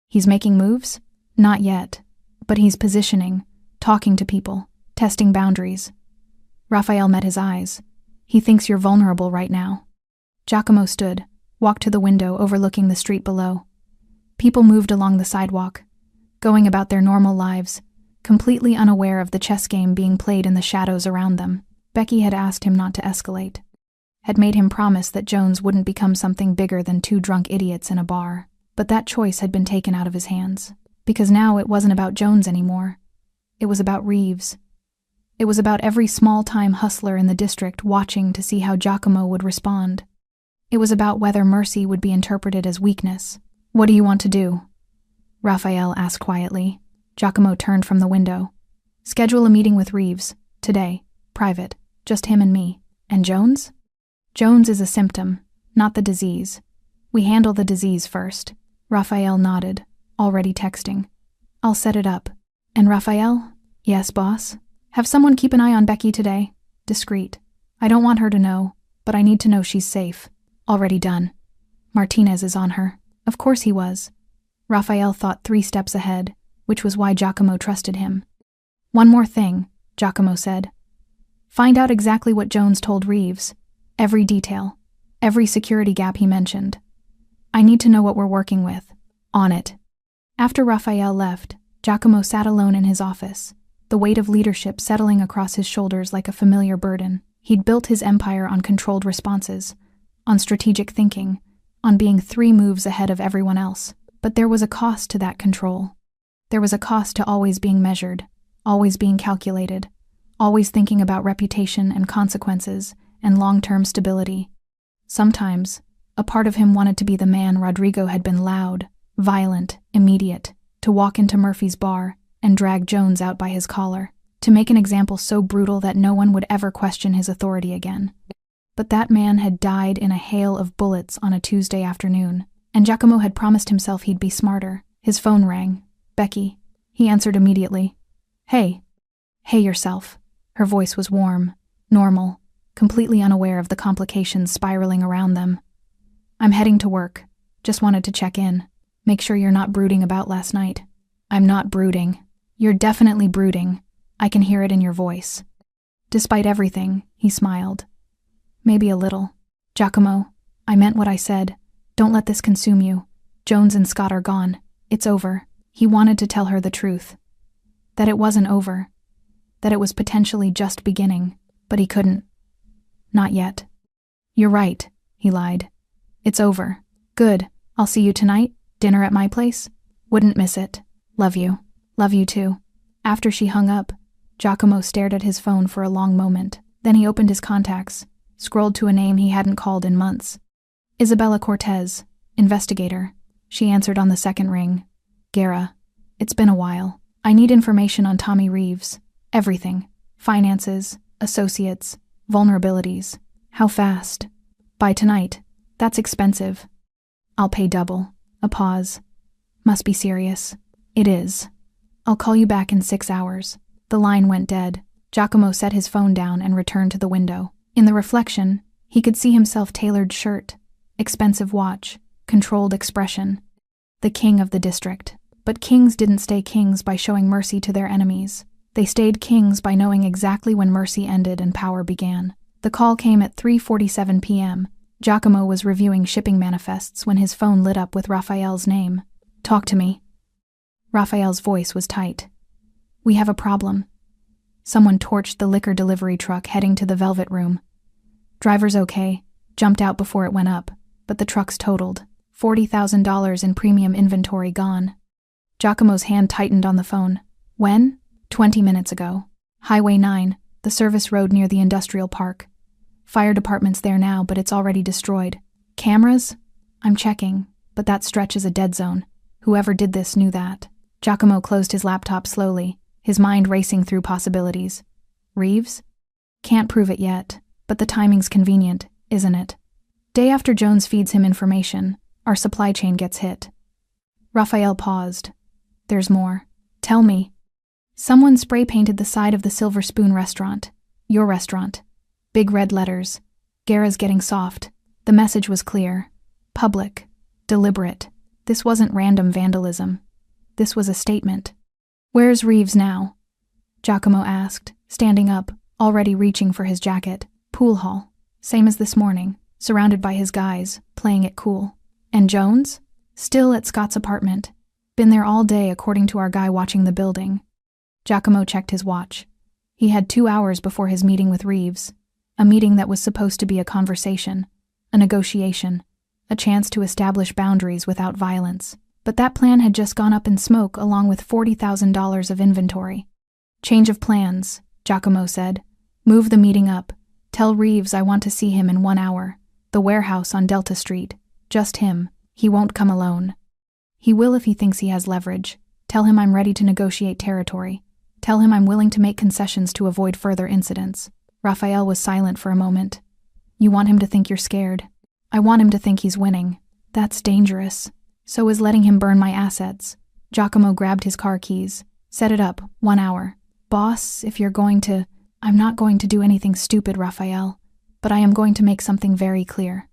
He's making moves? Not yet. But he's positioning, talking to people, testing boundaries. Raphael met his eyes. He thinks you're vulnerable right now. Giacomo stood, walked to the window overlooking the street below. People moved along the sidewalk, going about their normal lives, completely unaware of the chess game being played in the shadows around them. Becky had asked him not to escalate, had made him promise that Jones wouldn't become something bigger than 2 drunk idiots in a bar. But that choice had been taken out of his hands, because now it wasn't about Jones anymore. It was about Reeves. It was about every small-time hustler in the district watching to see how Giacomo would respond. It was about whether mercy would be interpreted as weakness. What do you want to do? Raphael asked quietly. Giacomo turned from the window. Schedule a meeting with Reeves. Today. Private. Just him and me. And Jones? Jones is a symptom, not the disease. We handle the disease first. Raphael nodded, already texting. I'll set it up. And Raphael? Yes, boss? Have someone keep an eye on Becky today. Discreet. I don't want her to know, but I need to know she's safe. Already done. Martinez is on her. Of course he was. Raphael thought 3 steps ahead, which was why Giacomo trusted him. One more thing, Giacomo said. Find out exactly what Jones told Reeves. Every detail. Every security gap he mentioned. I need to know what we're working with. On it. After Raphael left, Giacomo sat alone in his office, the weight of leadership settling across his shoulders like a familiar burden. He'd built his empire on controlled responses, on strategic thinking, on being 3 moves ahead of everyone else. But there was a cost to that control. There was a cost to always being measured, always being calculated, always thinking about reputation and consequences and long-term stability. Sometimes, a part of him wanted to be the man Rodrigo had been: loud, violent, immediate, to walk into Murphy's bar and drag Jones out by his collar, to make an example so brutal that no one would ever question his authority again. But that man had died in a hail of bullets on a Tuesday afternoon, and Giacomo had promised himself he'd be smarter. His phone rang. "Becky." He answered immediately. "Hey." "Hey yourself." Her voice was warm, normal, completely unaware of the complications spiraling around them. "I'm heading to work. Just wanted to check in. Make sure you're not brooding about last night." "I'm not brooding." "You're definitely brooding. I can hear it in your voice." Despite everything, he smiled. "Maybe a little." "Giacomo, I meant what I said. Don't let this consume you. Jones and Scott are gone. It's over." He wanted to tell her the truth. That it wasn't over. That it was potentially just beginning, but he couldn't. Not yet. "You're right," he lied. "It's over." "Good. I'll see you tonight. Dinner at my place? Wouldn't miss it. Love you." "Love you too." After she hung up, Giacomo stared at his phone for a long moment. Then he opened his contacts, scrolled to a name he hadn't called in months. "Isabella Cortez, investigator." She answered on the second ring. "Guerra, it's been a while. I need information on Tommy Reeves. Everything. Finances, associates, vulnerabilities. How fast?" "By tonight." "That's expensive." "I'll pay double." A pause. "Must be serious." "It is." "I'll call you back in 6 hours." The line went dead. Giacomo set his phone down and returned to the window. In the reflection, he could see himself: tailored shirt, expensive watch, controlled expression. The king of the district. But kings didn't stay kings by showing mercy to their enemies. They stayed kings by knowing exactly when mercy ended and power began. The call came at 3:47 p.m. Giacomo was reviewing shipping manifests when his phone lit up with Raphael's name. "Talk to me." Raphael's voice was tight. "We have a problem." Someone torched the liquor delivery truck heading to the Velvet Room. "Driver's okay. Jumped out before it went up, but the truck's totaled. $40,000 in premium inventory gone." Giacomo's hand tightened on the phone. "When?" 20 minutes ago. Highway 9, the service road near the industrial park. Fire department's there now, but it's already destroyed. "Cameras?" "I'm checking, but that stretch is a dead zone. Whoever did this knew that." Giacomo closed his laptop slowly, his mind racing through possibilities. "Reeves? Can't prove it yet, but the timing's convenient, isn't it? Day after Jones feeds him information, our supply chain gets hit." Raphael paused. "There's more. Tell me." "Someone spray-painted the side of the Silver Spoon restaurant. Your restaurant. Big red letters. Guerra's getting soft." The message was clear. Public. Deliberate. This wasn't random vandalism. This was a statement. "Where's Reeves now?" Giacomo asked, standing up, already reaching for his jacket. "Pool hall. Same as this morning, surrounded by his guys, playing it cool." "And Jones?" "Still at Scott's apartment. Been there all day according to our guy watching the building." Giacomo checked his watch. He had 2 hours before his meeting with Reeves, a meeting that was supposed to be a conversation, a negotiation, a chance to establish boundaries without violence. But that plan had just gone up in smoke along with $40,000 of inventory. "Change of plans," Giacomo said. "Move the meeting up. Tell Reeves I want to see him in 1 hour. The warehouse on Delta Street. Just him. He won't come alone. He will if he thinks he has leverage. Tell him I'm ready to negotiate territory. Tell him I'm willing to make concessions to avoid further incidents." Raphael was silent for a moment. "You want him to think you're scared?" "I want him to think he's winning." "That's dangerous. So is letting him burn my assets." Giacomo grabbed his car keys. "Set it up. 1 hour. Boss, if you're going to..." "I'm not going to do anything stupid, Raphael, but I am going to make something very clear."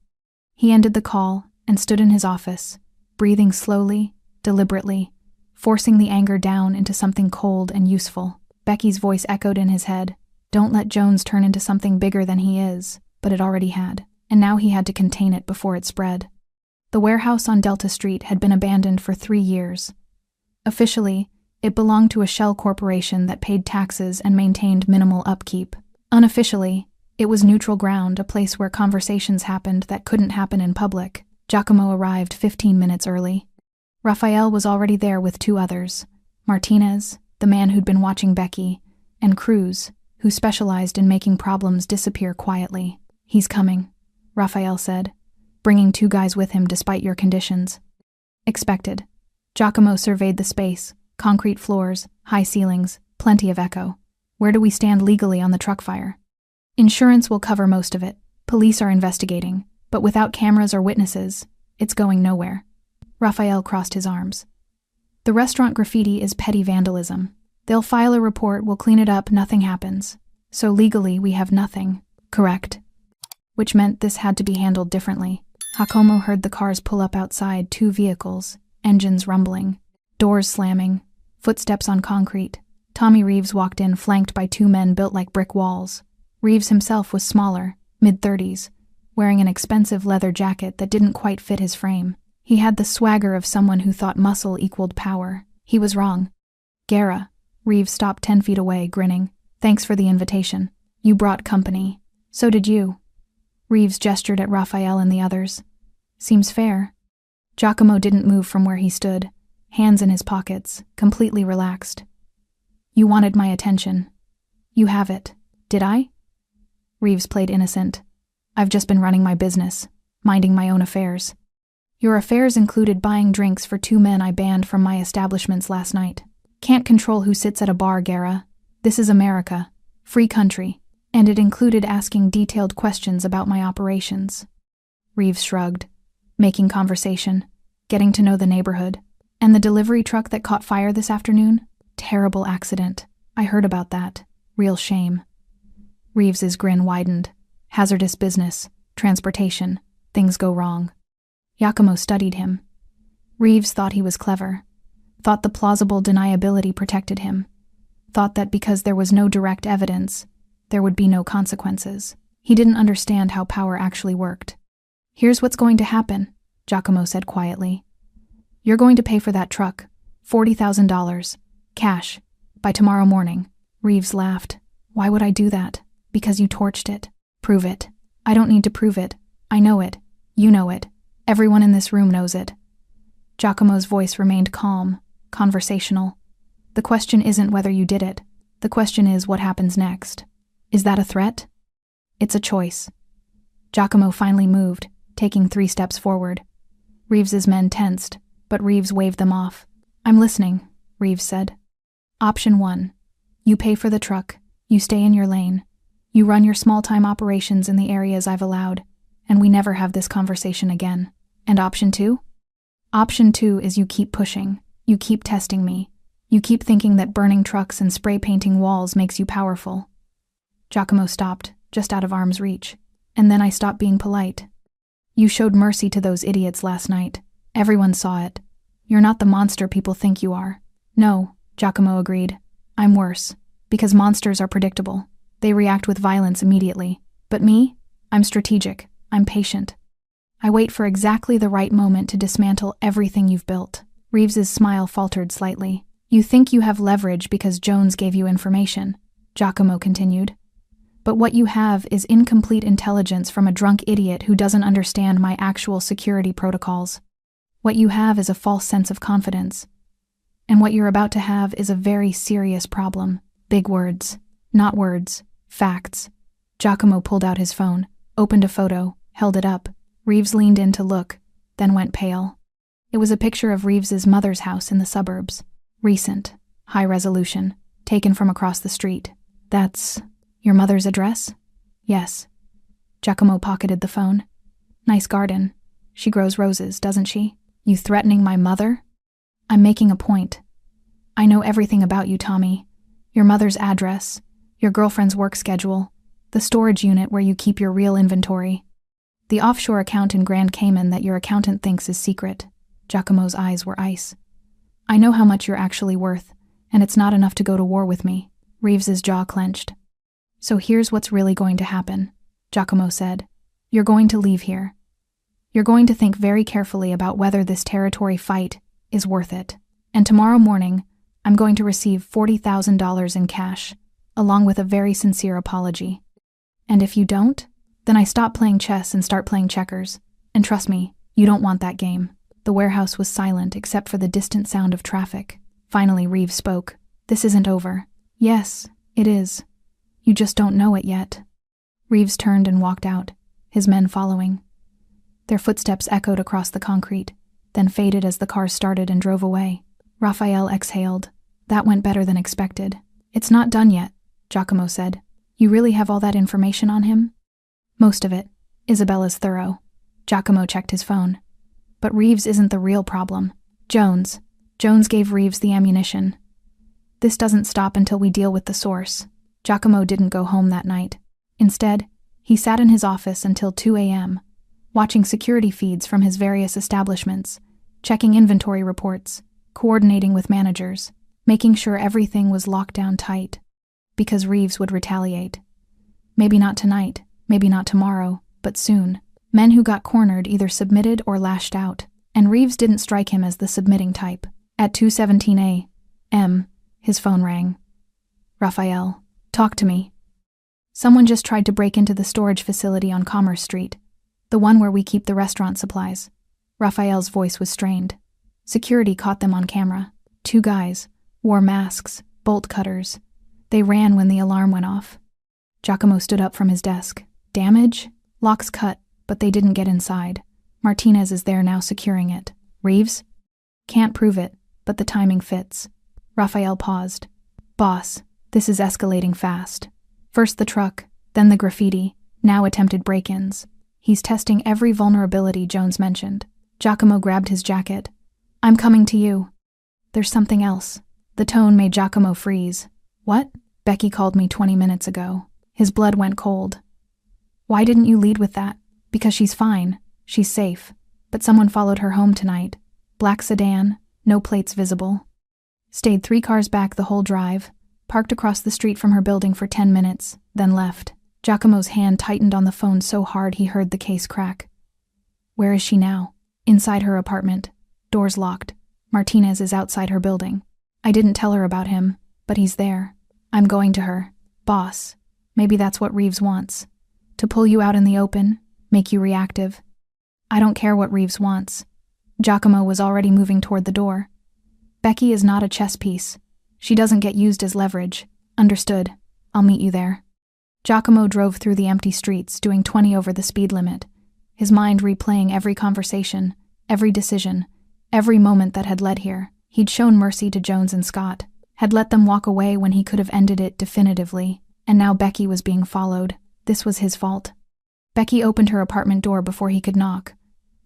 He ended the call and stood in his office, breathing slowly, deliberately, forcing the anger down into something cold and useful. Becky's voice echoed in his head. Don't let Jones turn into something bigger than he is, but it already had, and now he had to contain it before it spread. The warehouse on Delta Street had been abandoned for 3 years. Officially, it belonged to a shell corporation that paid taxes and maintained minimal upkeep. Unofficially, it was neutral ground, a place where conversations happened that couldn't happen in public. Giacomo arrived 15 minutes early. Raphael was already there with 2 others. Martinez, the man who'd been watching Becky, and Cruz, who specialized in making problems disappear quietly. "He's coming," Raphael said, "bringing 2 guys with him despite your conditions." Expected. Giacomo surveyed the space, concrete floors, high ceilings, plenty of echo. "Where do we stand legally on the truck fire?" "Insurance will cover most of it. Police are investigating, but without cameras or witnesses, it's going nowhere." Raphael crossed his arms. "The restaurant graffiti is petty vandalism. They'll file a report, we'll clean it up, nothing happens. So legally, we have nothing." "Correct." Which meant this had to be handled differently. Giacomo heard the cars pull up outside, 2 vehicles, engines rumbling, doors slamming, footsteps on concrete. Tommy Reeves walked in flanked by 2 men built like brick walls. Reeves himself was smaller, mid-30s, wearing an expensive leather jacket that didn't quite fit his frame. He had the swagger of someone who thought muscle equaled power. He was wrong. "Guerra." Reeves stopped 10 feet away, grinning. "Thanks for the invitation. You brought company. So did you." Reeves gestured at Raphael and the others. "Seems fair." Giacomo didn't move from where he stood, hands in his pockets, completely relaxed. "You wanted my attention. You have it. Did I?" Reeves played innocent. "I've just been running my business, minding my own affairs." "Your affairs included buying drinks for 2 men I banned from my establishments last night. Can't control who sits at a bar, Guerra. This is America. Free country. And it included asking detailed questions about my operations." Reeves shrugged. "Making conversation. Getting to know the neighborhood. And the delivery truck that caught fire this afternoon? Terrible accident. I heard about that. Real shame." Reeves's grin widened. "Hazardous business. Transportation. Things go wrong." Giacomo studied him. Reeves thought he was clever. Thought the plausible deniability protected him. Thought that because there was no direct evidence, there would be no consequences. He didn't understand how power actually worked. "Here's what's going to happen," Giacomo said quietly. "You're going to pay for that truck. $40,000. Cash. By tomorrow morning." Reeves laughed. "Why would I do that?" "Because you torched it." "Prove it." "I don't need to prove it. I know it. You know it. Everyone in this room knows it." Giacomo's voice remained calm, conversational. "The question isn't whether you did it. The question is what happens next." "Is that a threat?" "It's a choice." Giacomo finally moved, taking 3 steps forward. Reeves's men tensed, but Reeves waved them off. "I'm listening," Reeves said. "Option 1. You pay for the truck, you stay in your lane, you run your small-time operations in the areas I've allowed, and we never have this conversation again. And option 2? Option 2 is you keep pushing, you keep testing me, you keep thinking that burning trucks and spray-painting walls makes you powerful." Giacomo stopped, just out of arm's reach. "And then I stopped being polite. You showed mercy to those idiots last night. Everyone saw it. You're not the monster people think you are." "No," Giacomo agreed. "I'm worse. Because monsters are predictable. They react with violence immediately. But me? I'm strategic. I'm patient. I wait for exactly the right moment to dismantle everything you've built." Reeves's smile faltered slightly. "You think you have leverage because Jones gave you information," Giacomo continued. "But what you have is incomplete intelligence from a drunk idiot who doesn't understand my actual security protocols. What you have is a false sense of confidence. And what you're about to have is a very serious problem. Big words. Not words. Facts." Giacomo pulled out his phone, opened a photo, held it up. Reeves leaned in to look, then went pale. It was a picture of Reeves's mother's house in the suburbs. Recent. High resolution. Taken from across the street. "That's your mother's address?" "Yes." Giacomo pocketed the phone. "Nice garden. She grows roses, doesn't she?" "You threatening my mother?" "I'm making a point. I know everything about you, Tommy. Your mother's address, your girlfriend's work schedule, the storage unit where you keep your real inventory. The offshore account in Grand Cayman that your accountant thinks is secret." Giacomo's eyes were ice. "I know how much you're actually worth, and it's not enough to go to war with me." Reeves's jaw clenched. "So here's what's really going to happen," Giacomo said. "You're going to leave here. You're going to think very carefully about whether this territory fight is worth it. And tomorrow morning, I'm going to receive $40,000 in cash, along with a very sincere apology. And if you don't, then I stop playing chess and start playing checkers. And trust me, you don't want that game." The warehouse was silent except for the distant sound of traffic. Finally, Reeves spoke. This isn't over. Yes, it is. You just don't know it yet. Reeves turned and walked out, his men following. Their footsteps echoed across the concrete, then faded as the car started and drove away. Raphael exhaled. That went better than expected. It's not done yet, Giacomo said. You really have all that information on him? Most of it. Isabella's thorough. Giacomo checked his phone. But Reeves isn't the real problem. Jones gave Reeves the ammunition. This doesn't stop until we deal with the source. Giacomo didn't go home that night. Instead, he sat in his office until 2 a.m., watching security feeds from his various establishments, checking inventory reports, coordinating with managers, making sure everything was locked down tight. Because Reeves would retaliate. Maybe not tonight, maybe not tomorrow, but soon. Men who got cornered either submitted or lashed out, and Reeves didn't strike him as the submitting type. At 2:17 a.m., his phone rang. Raphael, talk to me. Someone just tried to break into the storage facility on Commerce Street, the one where we keep the restaurant supplies. Raphael's voice was strained. Security caught them on camera. 2 guys, wore masks, bolt cutters. They ran when the alarm went off. Giacomo stood up from his desk. Damage? Locks cut, but they didn't get inside. Martinez is there now securing it. Reeves? Can't prove it, but the timing fits. Raphael paused. Boss, this is escalating fast. First the truck, then the graffiti, now attempted break-ins. He's testing every vulnerability Jones mentioned. Giacomo grabbed his jacket. I'm coming to you. There's something else. The tone made Giacomo freeze. What? Becky called me 20 minutes ago. His blood went cold. Why didn't you lead with that? Because she's fine. She's safe. But someone followed her home tonight. Black sedan, no plates visible. Stayed 3 cars back the whole drive, parked across the street from her building for 10 minutes, then left. Giacomo's hand tightened on the phone so hard he heard the case crack. Where is she now? Inside her apartment. Doors locked. Martinez is outside her building. I didn't tell her about him, but he's there. I'm going to her. Boss, maybe that's what Reeves wants. To pull you out in the open, make you reactive. I don't care what Reeves wants. Giacomo was already moving toward the door. Becky is not a chess piece. She doesn't get used as leverage. Understood. I'll meet you there. Giacomo drove through the empty streets, doing 20 over the speed limit, his mind replaying every conversation, every decision, every moment that had led here. He'd shown mercy to Jones and Scott, had let them walk away when he could have ended it definitively, and now Becky was being followed. This was his fault. Becky opened her apartment door before he could knock,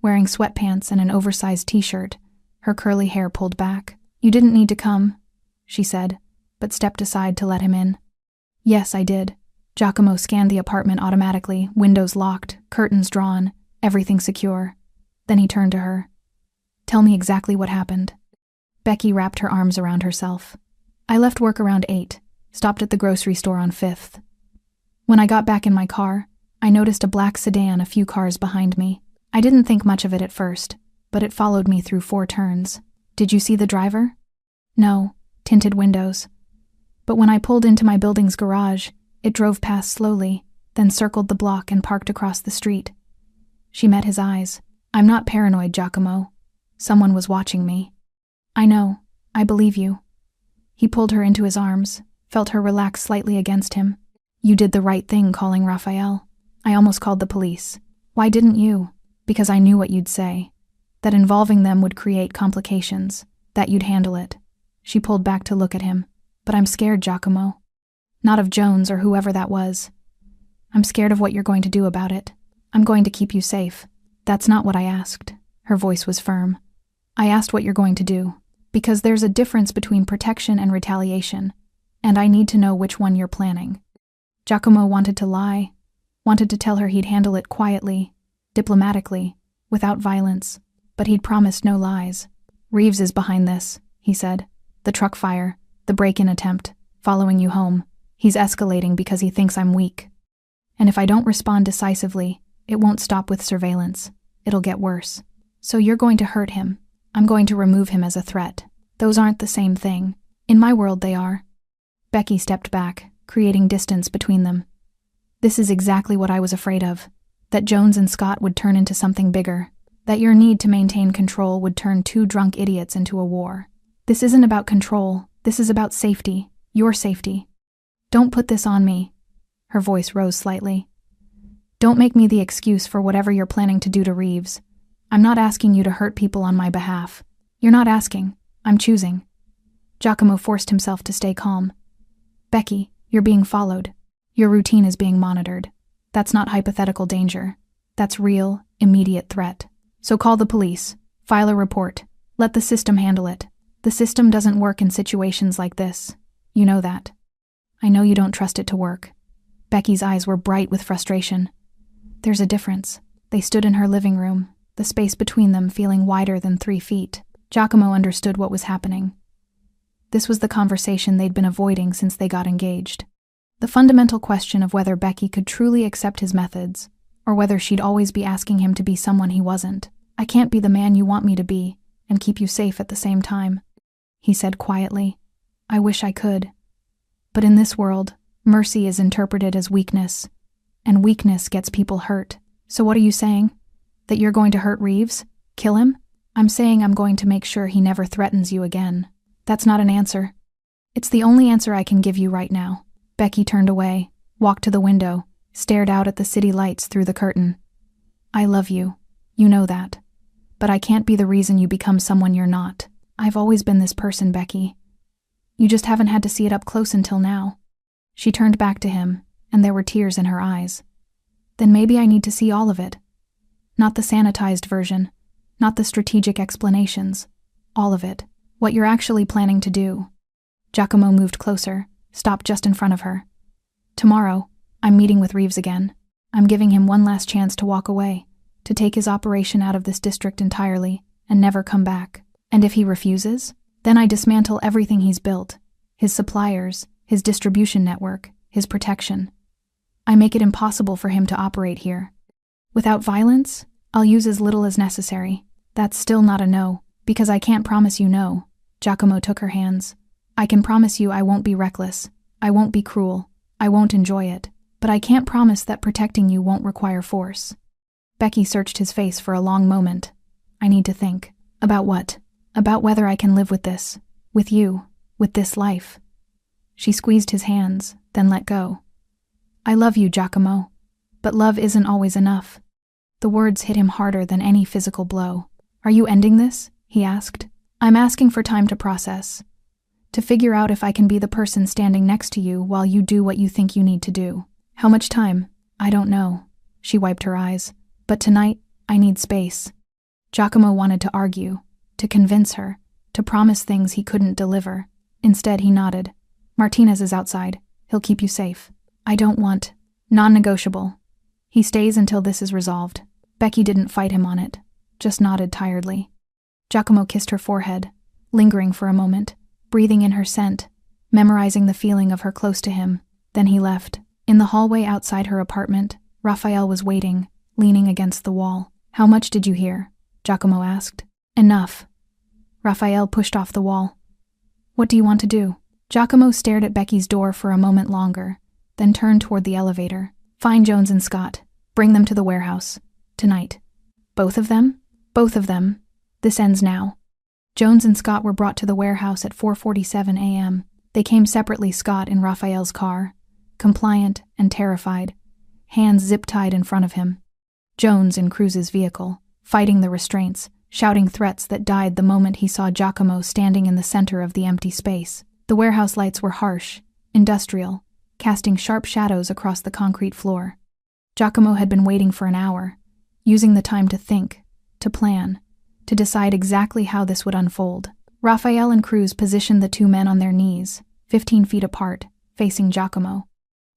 wearing sweatpants and an oversized t-shirt, her curly hair pulled back. You didn't need to come, she said, but stepped aside to let him in. Yes, I did. Giacomo scanned the apartment automatically, windows locked, curtains drawn, everything secure. Then he turned to her. Tell me exactly what happened. Becky wrapped her arms around herself. I left work around 8, stopped at the grocery store on 5th. When I got back in my car, I noticed a black sedan a few cars behind me. I didn't think much of it at first, but it followed me through 4 turns. Did you see the driver? No, tinted windows. But when I pulled into my building's garage, it drove past slowly, then circled the block and parked across the street. She met his eyes. I'm not paranoid, Giacomo. Someone was watching me. I know. I believe you. He pulled her into his arms, felt her relax slightly against him. You did the right thing calling Raphael. I almost called the police. Why didn't you? Because I knew what you'd say. That involving them would create complications. That you'd handle it. She pulled back to look at him. But I'm scared, Giacomo. Not of Jones or whoever that was. I'm scared of what you're going to do about it. I'm going to keep you safe. That's not what I asked. Her voice was firm. I asked what you're going to do. Because there's a difference between protection and retaliation, and I need to know which one you're planning. Giacomo wanted to lie, wanted to tell her he'd handle it quietly, diplomatically, without violence, but he'd promised no lies. Reeves is behind this, he said. The truck fire, the break-in attempt, following you home. He's escalating because he thinks I'm weak. And if I don't respond decisively, it won't stop with surveillance. It'll get worse. So you're going to hurt him. I'm going to remove him as a threat. Those aren't the same thing. In my world, they are. Becky stepped back, creating distance between them. This is exactly what I was afraid of. That Jones and Scott would turn into something bigger. That your need to maintain control would turn 2 drunk idiots into a war. This isn't about control. This is about safety. Your safety. Don't put this on me. Her voice rose slightly. Don't make me the excuse for whatever you're planning to do to Reeves. I'm not asking you to hurt people on my behalf. You're not asking. I'm choosing. Giacomo forced himself to stay calm. Becky, you're being followed. Your routine is being monitored. That's not hypothetical danger. That's real, immediate threat. So call the police. File a report. Let the system handle it. The system doesn't work in situations like this. You know that. I know you don't trust it to work. Becky's eyes were bright with frustration. There's a difference. They stood in her living room, the space between them feeling wider than 3 feet. Giacomo understood what was happening. This was the conversation they'd been avoiding since they got engaged. The fundamental question of whether Becky could truly accept his methods, or whether she'd always be asking him to be someone he wasn't. I can't be the man you want me to be, and keep you safe at the same time, he said quietly. I wish I could. But in this world, mercy is interpreted as weakness, and weakness gets people hurt. So what are you saying? That you're going to hurt Reeves? Kill him? I'm saying I'm going to make sure he never threatens you again. That's not an answer. It's the only answer I can give you right now. Becky turned away, walked to the window, stared out at the city lights through the curtain. I love you. You know that. But I can't be the reason you become someone you're not. I've always been this person, Becky. You just haven't had to see it up close until now. She turned back to him, and there were tears in her eyes. Then maybe I need to see all of it. Not the sanitized version, not the strategic explanations. All of it. What you're actually planning to do. Giacomo moved closer, stopped just in front of her. Tomorrow, I'm meeting with Reeves again. I'm giving him one last chance to walk away, to take his operation out of this district entirely, and never come back. And if he refuses, then I dismantle everything he's built, his suppliers, his distribution network, his protection. I make it impossible for him to operate here. Without violence, I'll use as little as necessary. That's still not a no, because I can't promise you no. Giacomo took her hands. I can promise you I won't be reckless. I won't be cruel. I won't enjoy it. But I can't promise that protecting you won't require force. Becky searched his face for a long moment. I need to think. About what? About whether I can live with this. With you. With this life. She squeezed his hands, then let go. I love you, Giacomo. But love isn't always enough. The words hit him harder than any physical blow. Are you ending this? He asked. I'm asking for time to process. To figure out if I can be the person standing next to you while you do what you think you need to do. How much time? I don't know. She wiped her eyes. But tonight, I need space. Giacomo wanted to argue, to convince her, to promise things he couldn't deliver. Instead, he nodded. Martinez is outside. He'll keep you safe. I don't want. Non-negotiable. He stays until this is resolved. Becky didn't fight him on it, just nodded tiredly. Giacomo kissed her forehead, lingering for a moment, breathing in her scent, memorizing the feeling of her close to him. Then he left. In the hallway outside her apartment, Raphael was waiting, leaning against the wall. How much did you hear? Giacomo asked. Enough. Raphael pushed off the wall. What do you want to do? Giacomo stared at Becky's door for a moment longer, then turned toward the elevator. Find Jones and Scott. Bring them to the warehouse. Tonight. Both of them? Both of them. This ends now. Jones and Scott were brought to the warehouse at 4:47 a.m. They came separately, Scott in Raphael's car, compliant and terrified, hands zip-tied in front of him. Jones in Cruz's vehicle, fighting the restraints, shouting threats that died the moment he saw Giacomo standing in the center of the empty space. The warehouse lights were harsh, industrial, casting sharp shadows across the concrete floor. Giacomo had been waiting for an hour, using the time to think, to plan, to decide exactly how this would unfold. Raphael and Cruz positioned the two men on their knees, 15 feet apart, facing Giacomo.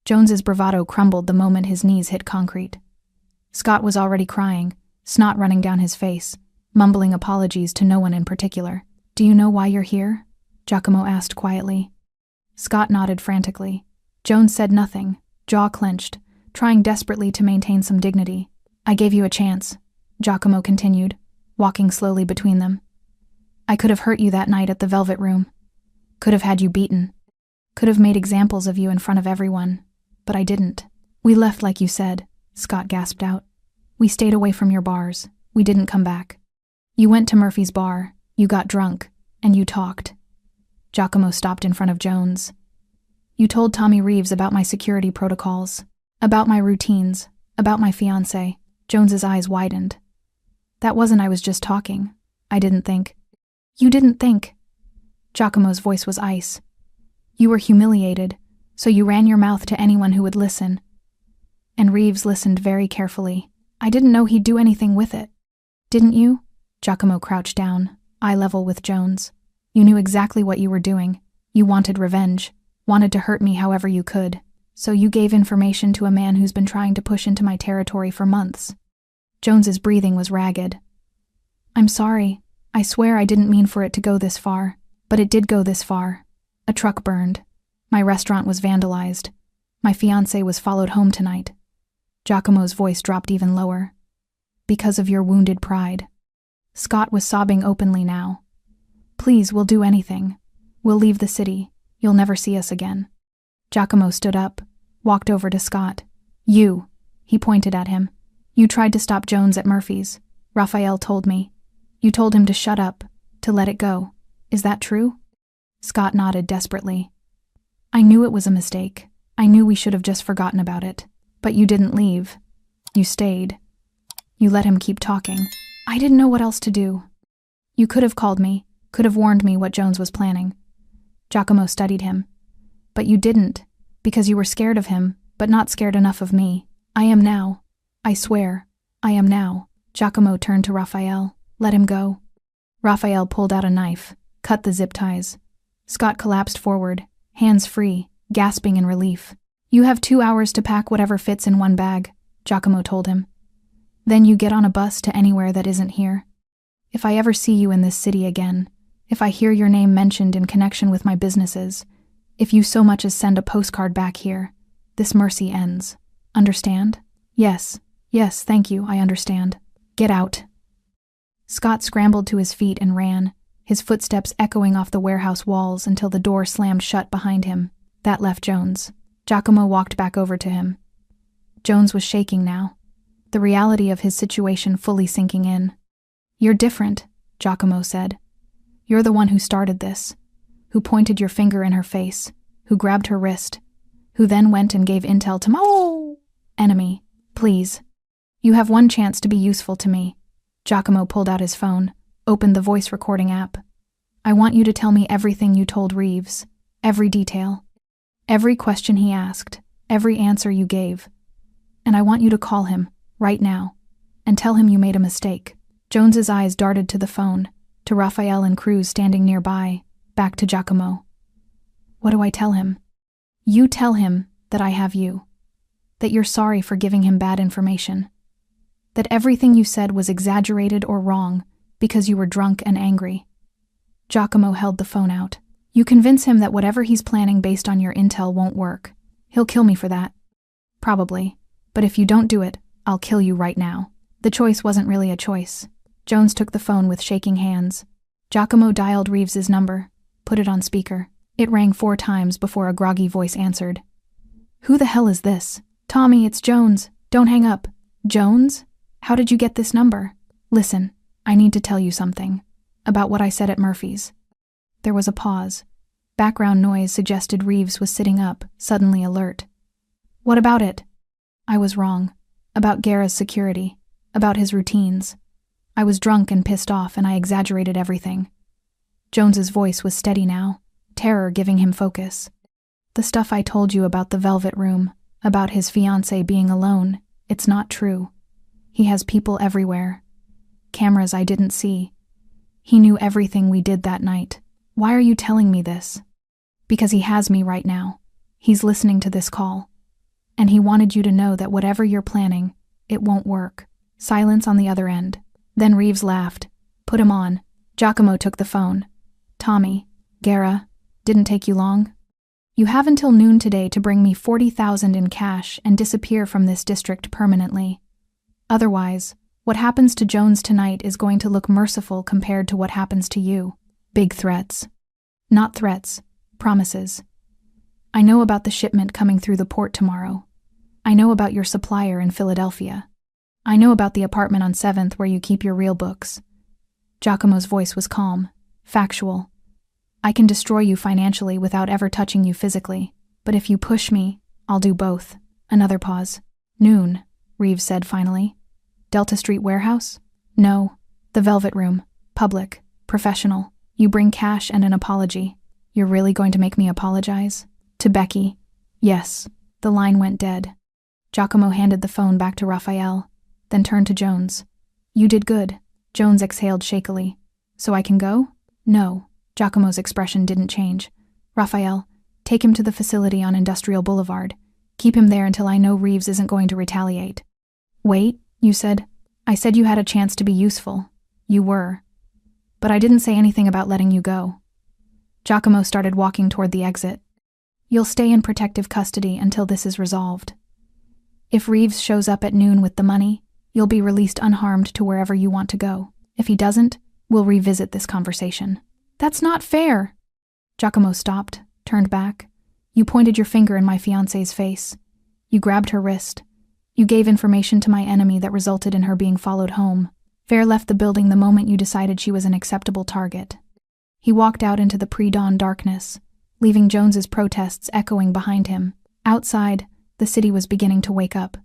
Jones's bravado crumbled the moment his knees hit concrete. Scott was already crying, snot running down his face, mumbling apologies to no one in particular. Do you know why you're here? Giacomo asked quietly. Scott nodded frantically. Jones said nothing, jaw clenched, trying desperately to maintain some dignity. I gave you a chance, Giacomo continued, walking slowly between them. I could have hurt you that night at the Velvet Room. Could have had you beaten. Could have made examples of you in front of everyone. But I didn't. We left like you said, Scott gasped out. We stayed away from your bars. We didn't come back. You went to Murphy's bar, you got drunk, and you talked. Giacomo stopped in front of Jones. You told Tommy Reeves about my security protocols, about my routines, about my fiancé. Jones's eyes widened. That wasn't I was just talking. I didn't think. You didn't think. Giacomo's voice was ice. You were humiliated, so you ran your mouth to anyone who would listen. And Reeves listened very carefully. I didn't know he'd do anything with it. Didn't you? Giacomo crouched down, eye level with Jones. You knew exactly what you were doing. You wanted revenge, wanted to hurt me however you could. So you gave information to a man who's been trying to push into my territory for months. Jones's breathing was ragged. I'm sorry. I swear I didn't mean for it to go this far, but it did go this far. A truck burned. My restaurant was vandalized. My fiancé was followed home tonight. Giacomo's voice dropped even lower. Because of your wounded pride. Scott was sobbing openly now. Please, we'll do anything. We'll leave the city. You'll never see us again. Giacomo stood up, walked over to Scott. You, he pointed at him. You tried to stop Jones at Murphy's. Raphael told me. You told him to shut up, to let it go. Is that true? Scott nodded desperately. I knew it was a mistake. I knew we should have just forgotten about it. But you didn't leave. You stayed. You let him keep talking. I didn't know what else to do. You could have called me, could have warned me what Jones was planning. Giacomo studied him. But you didn't, because you were scared of him, but not scared enough of me. I am now. I swear, I am now. Giacomo turned to Raphael. Let him go. Raphael pulled out a knife, cut the zip ties. Scott collapsed forward, hands free, gasping in relief. You have 2 hours to pack whatever fits in one bag, Giacomo told him. Then you get on a bus to anywhere that isn't here. If I ever see you in this city again, if I hear your name mentioned in connection with my businesses, if you so much as send a postcard back here, this mercy ends. Understand? Yes, thank you, I understand. Get out. Scott scrambled to his feet and ran, his footsteps echoing off the warehouse walls until the door slammed shut behind him. That left Jones. Giacomo walked back over to him. Jones was shaking now, the reality of his situation fully sinking in. You're different, Giacomo said. You're the one who started this, who pointed your finger in her face, who grabbed her wrist, who then went and gave intel to my enemy. Please. You have one chance to be useful to me. Giacomo pulled out his phone, opened the voice recording app. I want you to tell me everything you told Reeves, every detail, every question he asked, every answer you gave. And I want you to call him, right now, and tell him you made a mistake. Jones's eyes darted to the phone, to Raphael and Cruz standing nearby, back to Giacomo. What do I tell him? You tell him that I have you, that you're sorry for giving him bad information, that everything you said was exaggerated or wrong because you were drunk and angry. Giacomo held the phone out. You convince him that whatever he's planning based on your intel won't work. He'll kill me for that. Probably. But if you don't do it, I'll kill you right now. The choice wasn't really a choice. Jones took the phone with shaking hands. Giacomo dialed Reeves's number, put it on speaker. It rang 4 times before a groggy voice answered. Who the hell is this? Tommy, it's Jones. Don't hang up. Jones? How did you get this number? Listen, I need to tell you something. About what I said at Murphy's. There was a pause. Background noise suggested Reeves was sitting up, suddenly alert. What about it? I was wrong. About Guerra's security. About his routines. I was drunk and pissed off and I exaggerated everything. Jones's voice was steady now, terror giving him focus. The stuff I told you about the Velvet Room, about his fiancée being alone, it's not true. He has people everywhere. Cameras I didn't see. He knew everything we did that night. Why are you telling me this? Because he has me right now. He's listening to this call. And he wanted you to know that whatever you're planning, it won't work. Silence on the other end. Then Reeves laughed. Put him on. Giacomo took the phone. Tommy, Guerra, didn't take you long? You have until noon today to bring me 40,000 in cash and disappear from this district permanently. Otherwise, what happens to Jones tonight is going to look merciful compared to what happens to you. Big threats. Not threats, promises. I know about the shipment coming through the port tomorrow. I know about your supplier in Philadelphia. I know about the apartment on 7th where you keep your real books. Giacomo's voice was calm, factual. I can destroy you financially without ever touching you physically, but if you push me, I'll do both. Another pause. Noon, Reeves said finally. Delta Street warehouse? No. The Velvet Room. Public. Professional. You bring cash and an apology. You're really going to make me apologize? To Becky. Yes. The line went dead. Giacomo handed the phone back to Raphael, then turned to Jones. You did good. Jones exhaled shakily. So I can go? No. Giacomo's expression didn't change. Raphael, take him to the facility on Industrial Boulevard. Keep him there until I know Reeves isn't going to retaliate. Wait, you said? I said you had a chance to be useful. You were. But I didn't say anything about letting you go. Giacomo started walking toward the exit. You'll stay in protective custody until this is resolved. If Reeves shows up at noon with the money, you'll be released unharmed to wherever you want to go. If he doesn't, we'll revisit this conversation. That's not fair. Giacomo stopped, turned back. You pointed your finger in my fiancée's face. You grabbed her wrist. You gave information to my enemy that resulted in her being followed home. Fair left the building the moment you decided she was an acceptable target. He walked out into the pre-dawn darkness, leaving Jones's protests echoing behind him. Outside, the city was beginning to wake up.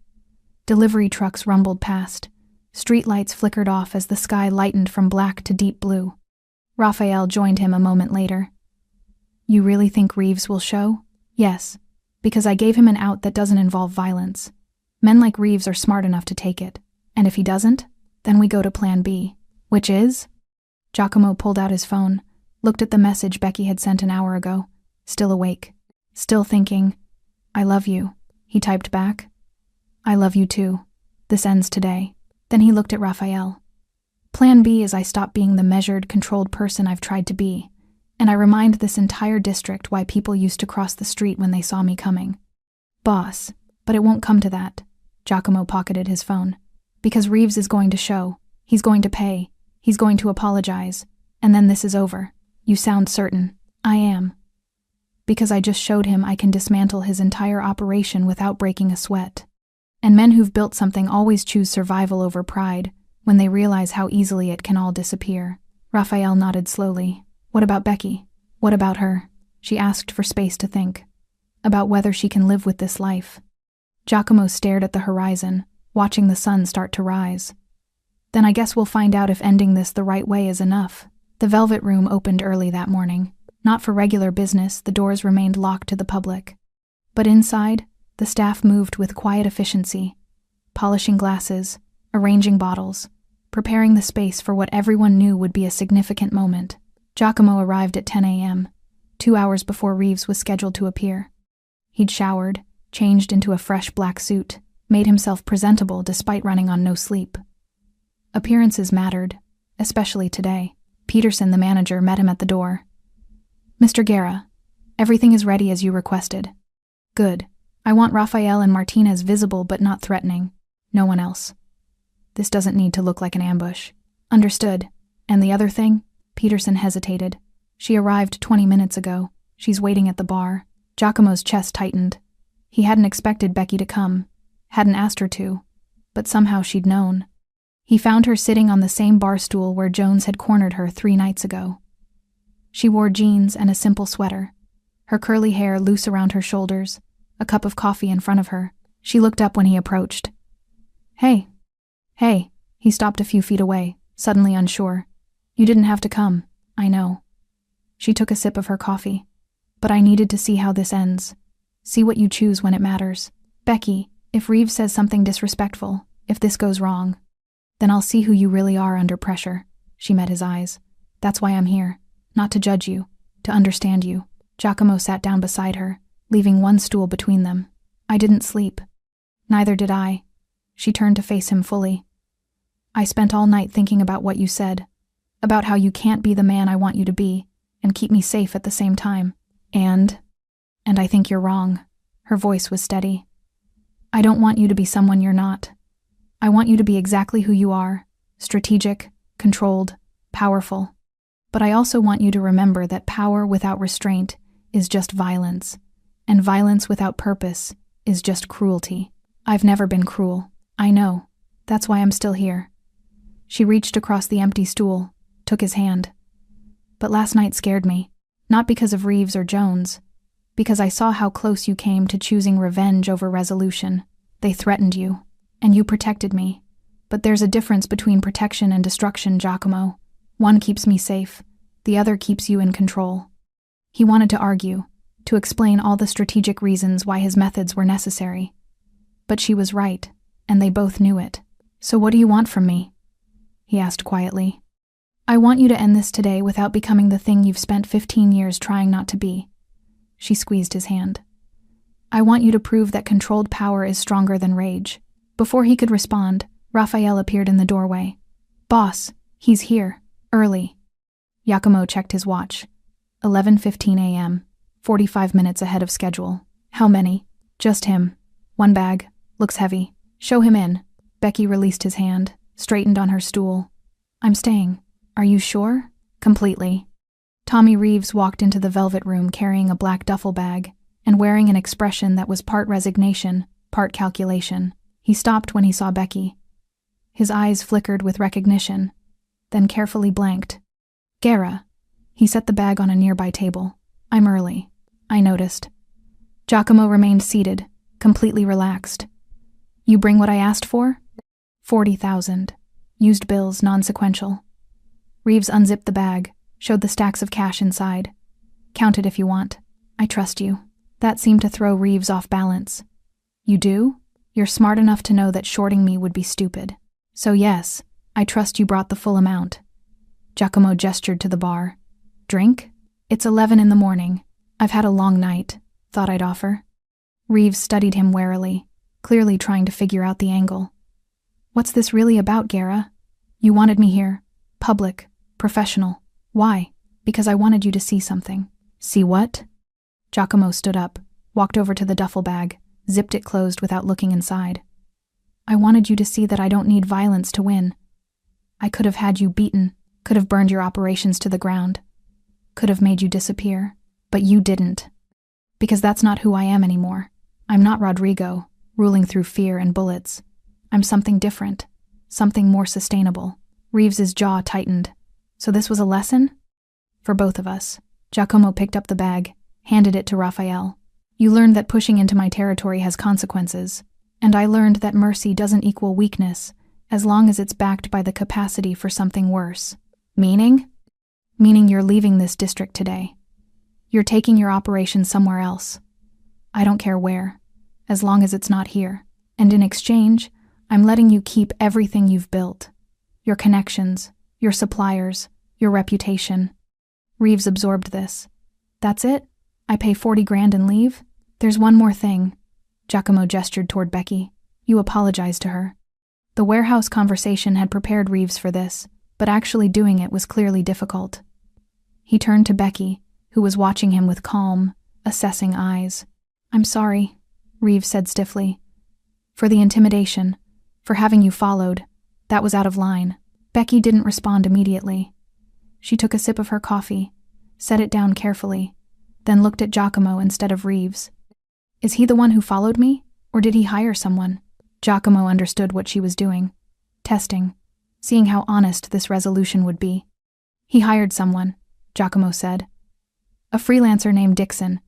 Delivery trucks rumbled past. Streetlights flickered off as the sky lightened from black to deep blue. Raphael joined him a moment later. You really think Reeves will show? Yes, because I gave him an out that doesn't involve violence. Men like Reeves are smart enough to take it. And if he doesn't, then we go to plan B, which is? Giacomo pulled out his phone, looked at the message Becky had sent an hour ago. Still awake. Still thinking. I love you. He typed back. I love you too. This ends today. Then he looked at Raphael. Plan B is I stop being the measured, controlled person I've tried to be, and I remind this entire district why people used to cross the street when they saw me coming. Boss, but it won't come to that. Giacomo pocketed his phone. Because Reeves is going to show. He's going to pay. He's going to apologize. And then this is over. You sound certain. I am. Because I just showed him I can dismantle his entire operation without breaking a sweat. And men who've built something always choose survival over pride when they realize how easily it can all disappear. Raphael nodded slowly. What about Becky? What about her? She asked for space to think. About whether she can live with this life. Giacomo stared at the horizon, watching the sun start to rise. Then I guess we'll find out if ending this the right way is enough. The Velvet Room opened early that morning. Not for regular business, the doors remained locked to the public. But inside, the staff moved with quiet efficiency, polishing glasses, arranging bottles, preparing the space for what everyone knew would be a significant moment. Giacomo arrived at 10 a.m., 2 hours before Reeves was scheduled to appear. He'd showered, changed into a fresh black suit, made himself presentable despite running on no sleep. Appearances mattered, especially today. Peterson, the manager, met him at the door. Mr. Guerra, everything is ready as you requested. Good. I want Raphael and Martinez visible but not threatening. No one else. This doesn't need to look like an ambush. Understood. And the other thing? Peterson hesitated. She arrived 20 minutes ago. She's waiting at the bar. Giacomo's chest tightened. He hadn't expected Becky to come. Hadn't asked her to. But somehow she'd known. He found her sitting on the same bar stool where Jones had cornered her 3 nights ago. She wore jeans and a simple sweater. Her curly hair loose around her shoulders. A cup of coffee in front of her. She looked up when he approached. Hey. Hey. He stopped a few feet away, suddenly unsure. You didn't have to come. I know. She took a sip of her coffee. But I needed to see how this ends. See what you choose when it matters. Becky, if Reeves says something disrespectful, if this goes wrong, then I'll see who you really are under pressure. She met his eyes. That's why I'm here. Not to judge you. To understand you. Giacomo sat down beside her, leaving one stool between them. I didn't sleep. Neither did I. She turned to face him fully. I spent all night thinking about what you said. About how you can't be the man I want you to be, and keep me safe at the same time. And I think you're wrong. Her voice was steady. I don't want you to be someone you're not. I want you to be exactly who you are. Strategic, controlled, powerful. But I also want you to remember that power without restraint is just violence. And violence without purpose is just cruelty. I've never been cruel. I know. That's why I'm still here. She reached across the empty stool, took his hand. But last night scared me. Not because of Reeves or Jones. Because I saw how close you came to choosing revenge over resolution. They threatened you, and you protected me. But there's a difference between protection and destruction, Giacomo. One keeps me safe, the other keeps you in control. He wanted to argue, to explain all the strategic reasons why his methods were necessary. But she was right, and they both knew it. So what do you want from me? He asked quietly. I want you to end this today without becoming the thing you've spent 15 years trying not to be. She squeezed his hand. I want you to prove that controlled power is stronger than rage. Before he could respond, Raphael appeared in the doorway. Boss, he's here, early. Giacomo checked his watch. 11:15 a.m., 45 minutes ahead of schedule. How many? Just him. One bag. Looks heavy. Show him in. Becky released his hand, straightened on her stool. I'm staying. Are you sure? Completely. Tommy Reeves walked into the velvet room carrying a black duffel bag and wearing an expression that was part resignation, part calculation. He stopped when he saw Becky. His eyes flickered with recognition, then carefully blanked. Guerra. He set the bag on a nearby table. I'm early. I noticed. Giacomo remained seated, completely relaxed. You bring what I asked for? 40,000. Used bills, non-sequential. Reeves unzipped the bag, showed the stacks of cash inside. Count it if you want. I trust you. That seemed to throw Reeves off balance. You do? You're smart enough to know that shorting me would be stupid. So yes, I trust you brought the full amount. Giacomo gestured to the bar. Drink? It's 11 in the morning. I've had a long night. Thought I'd offer. Reeves studied him warily, clearly trying to figure out the angle. What's this really about, Guerra? You wanted me here. Public. Professional. Why? Because I wanted you to see something. See what? Giacomo stood up, walked over to the duffel bag, zipped it closed without looking inside. I wanted you to see that I don't need violence to win. I could have had you beaten, could have burned your operations to the ground, could have made you disappear, but you didn't. Because that's not who I am anymore. I'm not Rodrigo, ruling through fear and bullets. I'm something different, something more sustainable. Reeves's jaw tightened. So this was a lesson? For both of us. Giacomo picked up the bag, handed it to Raphael. You learned that pushing into my territory has consequences, and I learned that mercy doesn't equal weakness, as long as it's backed by the capacity for something worse. Meaning? Meaning you're leaving this district today. You're taking your operation somewhere else. I don't care where, as long as it's not here. And in exchange, I'm letting you keep everything you've built. Your connections, your suppliers, your reputation. Reeves absorbed this. That's it? I pay 40 grand and leave? There's one more thing. Giacomo gestured toward Becky. You apologized to her. The warehouse conversation had prepared Reeves for this, but actually doing it was clearly difficult. He turned to Becky, who was watching him with calm, assessing eyes. I'm sorry, Reeves said stiffly. For the intimidation, for having you followed. That was out of line. Becky didn't respond immediately. She took a sip of her coffee, set it down carefully, then looked at Giacomo instead of Reeves. Is he the one who followed me, or did he hire someone? Giacomo understood what she was doing. Testing, seeing how honest this resolution would be. He hired someone, Giacomo said. A freelancer named Dixon,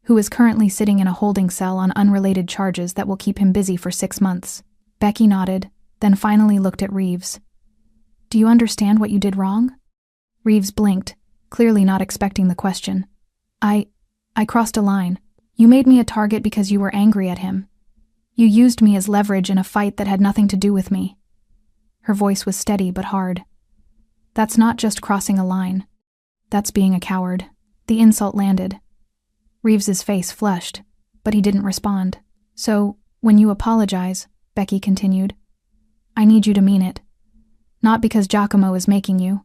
who is currently sitting in a holding cell on unrelated charges that will keep him busy for 6 months. Becky nodded, then finally looked at Reeves. Do you understand what you did wrong? Reeves blinked, clearly not expecting the question. I crossed a line. You made me a target because you were angry at him. You used me as leverage in a fight that had nothing to do with me. Her voice was steady but hard. That's not just crossing a line. That's being a coward. The insult landed. Reeves's face flushed, but he didn't respond. So, when you apologize, Becky continued, I need you to mean it. Not because Giacomo is making you.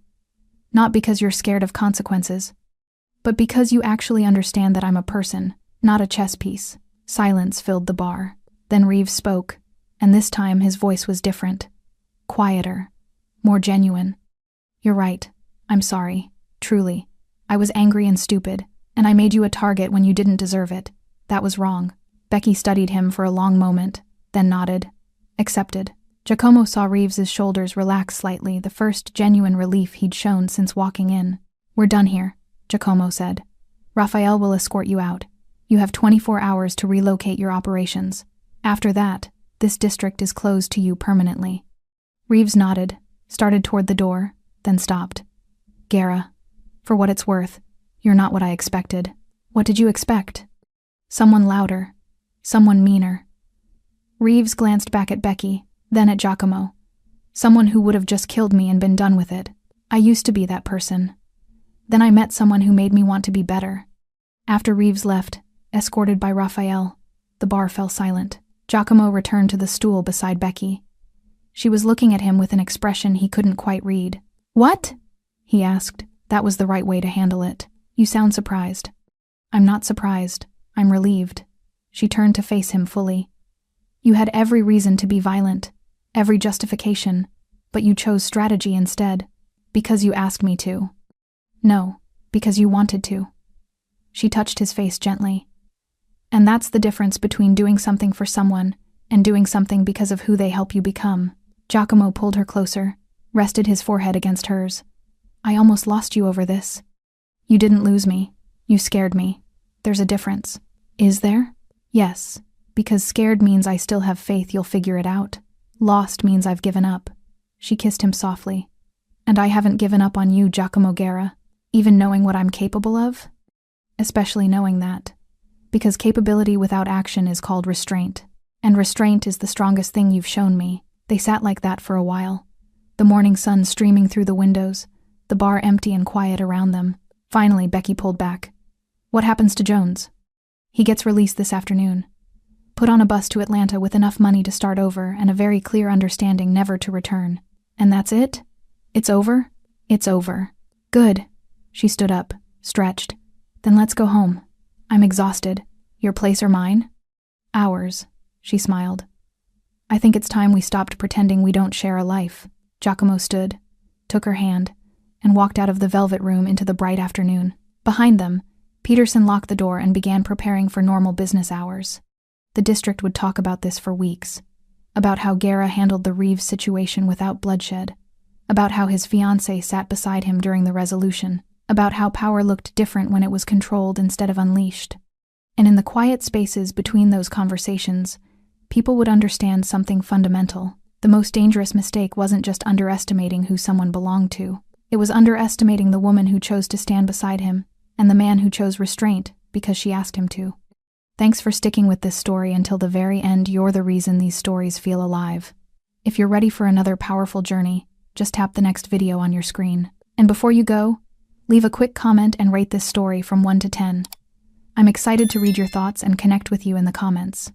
Not because you're scared of consequences. But because you actually understand that I'm a person, not a chess piece. Silence filled the bar. Then Reeves spoke, and this time his voice was different. Quieter. More genuine. You're right. I'm sorry. Truly. I was angry and stupid, and I made you a target when you didn't deserve it. That was wrong. Becky studied him for a long moment, then nodded. Accepted. Giacomo saw Reeves's shoulders relax slightly, the first genuine relief he'd shown since walking in. We're done here, Giacomo said. Raphael will escort you out. You have 24 hours to relocate your operations. After that, this district is closed to you permanently." Reeves nodded, started toward the door, then stopped. "Gara, for what it's worth, you're not what I expected." "What did you expect?" "Someone louder. Someone meaner." Reeves glanced back at Becky, then at Giacomo. "Someone who would have just killed me and been done with it. I used to be that person. Then I met someone who made me want to be better." After Reeves left, escorted by Raphael, the bar fell silent. Giacomo returned to the stool beside Becky. She was looking at him with an expression he couldn't quite read. "What?" he asked. That was the right way to handle it. "You sound surprised." "I'm not surprised. I'm relieved." She turned to face him fully. "You had every reason to be violent, every justification, but you chose strategy instead, because you asked me to." "No, because you wanted to." She touched his face gently. "And that's the difference between doing something for someone and doing something because of who they help you become." Giacomo pulled her closer, rested his forehead against hers. "I almost lost you over this." "You didn't lose me. You scared me. There's a difference." "Is there?" "Yes, because scared means I still have faith you'll figure it out. Lost means I've given up." She kissed him softly. "And I haven't given up on you, Giacomo Gara, even knowing what I'm capable of?" "Especially knowing that. Because capability without action is called restraint. And restraint is the strongest thing you've shown me." They sat like that for a while. The morning sun streaming through the windows, the bar empty and quiet around them. Finally, Becky pulled back. "What happens to Jones?" "He gets released this afternoon. Put on a bus to Atlanta with enough money to start over and a very clear understanding never to return." "And that's it? It's over?" "It's over." "Good." She stood up, stretched. "Then let's go home. I'm exhausted. Your place or mine?" "Ours," she smiled. "I think it's time we stopped pretending we don't share a life." Giacomo stood, took her hand, and walked out of the velvet room into the bright afternoon. Behind them, Peterson locked the door and began preparing for normal business hours. The district would talk about this for weeks. About how Gara handled the Reeves situation without bloodshed. About how his fiancée sat beside him during the resolution. About how power looked different when it was controlled instead of unleashed. And in the quiet spaces between those conversations, people would understand something fundamental. The most dangerous mistake wasn't just underestimating who someone belonged to. It was underestimating the woman who chose to stand beside him, and the man who chose restraint because she asked him to. Thanks for sticking with this story until the very end. You're the reason these stories feel alive. If you're ready for another powerful journey, just tap the next video on your screen. And before you go, leave a quick comment and rate this story from 1 to 10. I'm excited to read your thoughts and connect with you in the comments.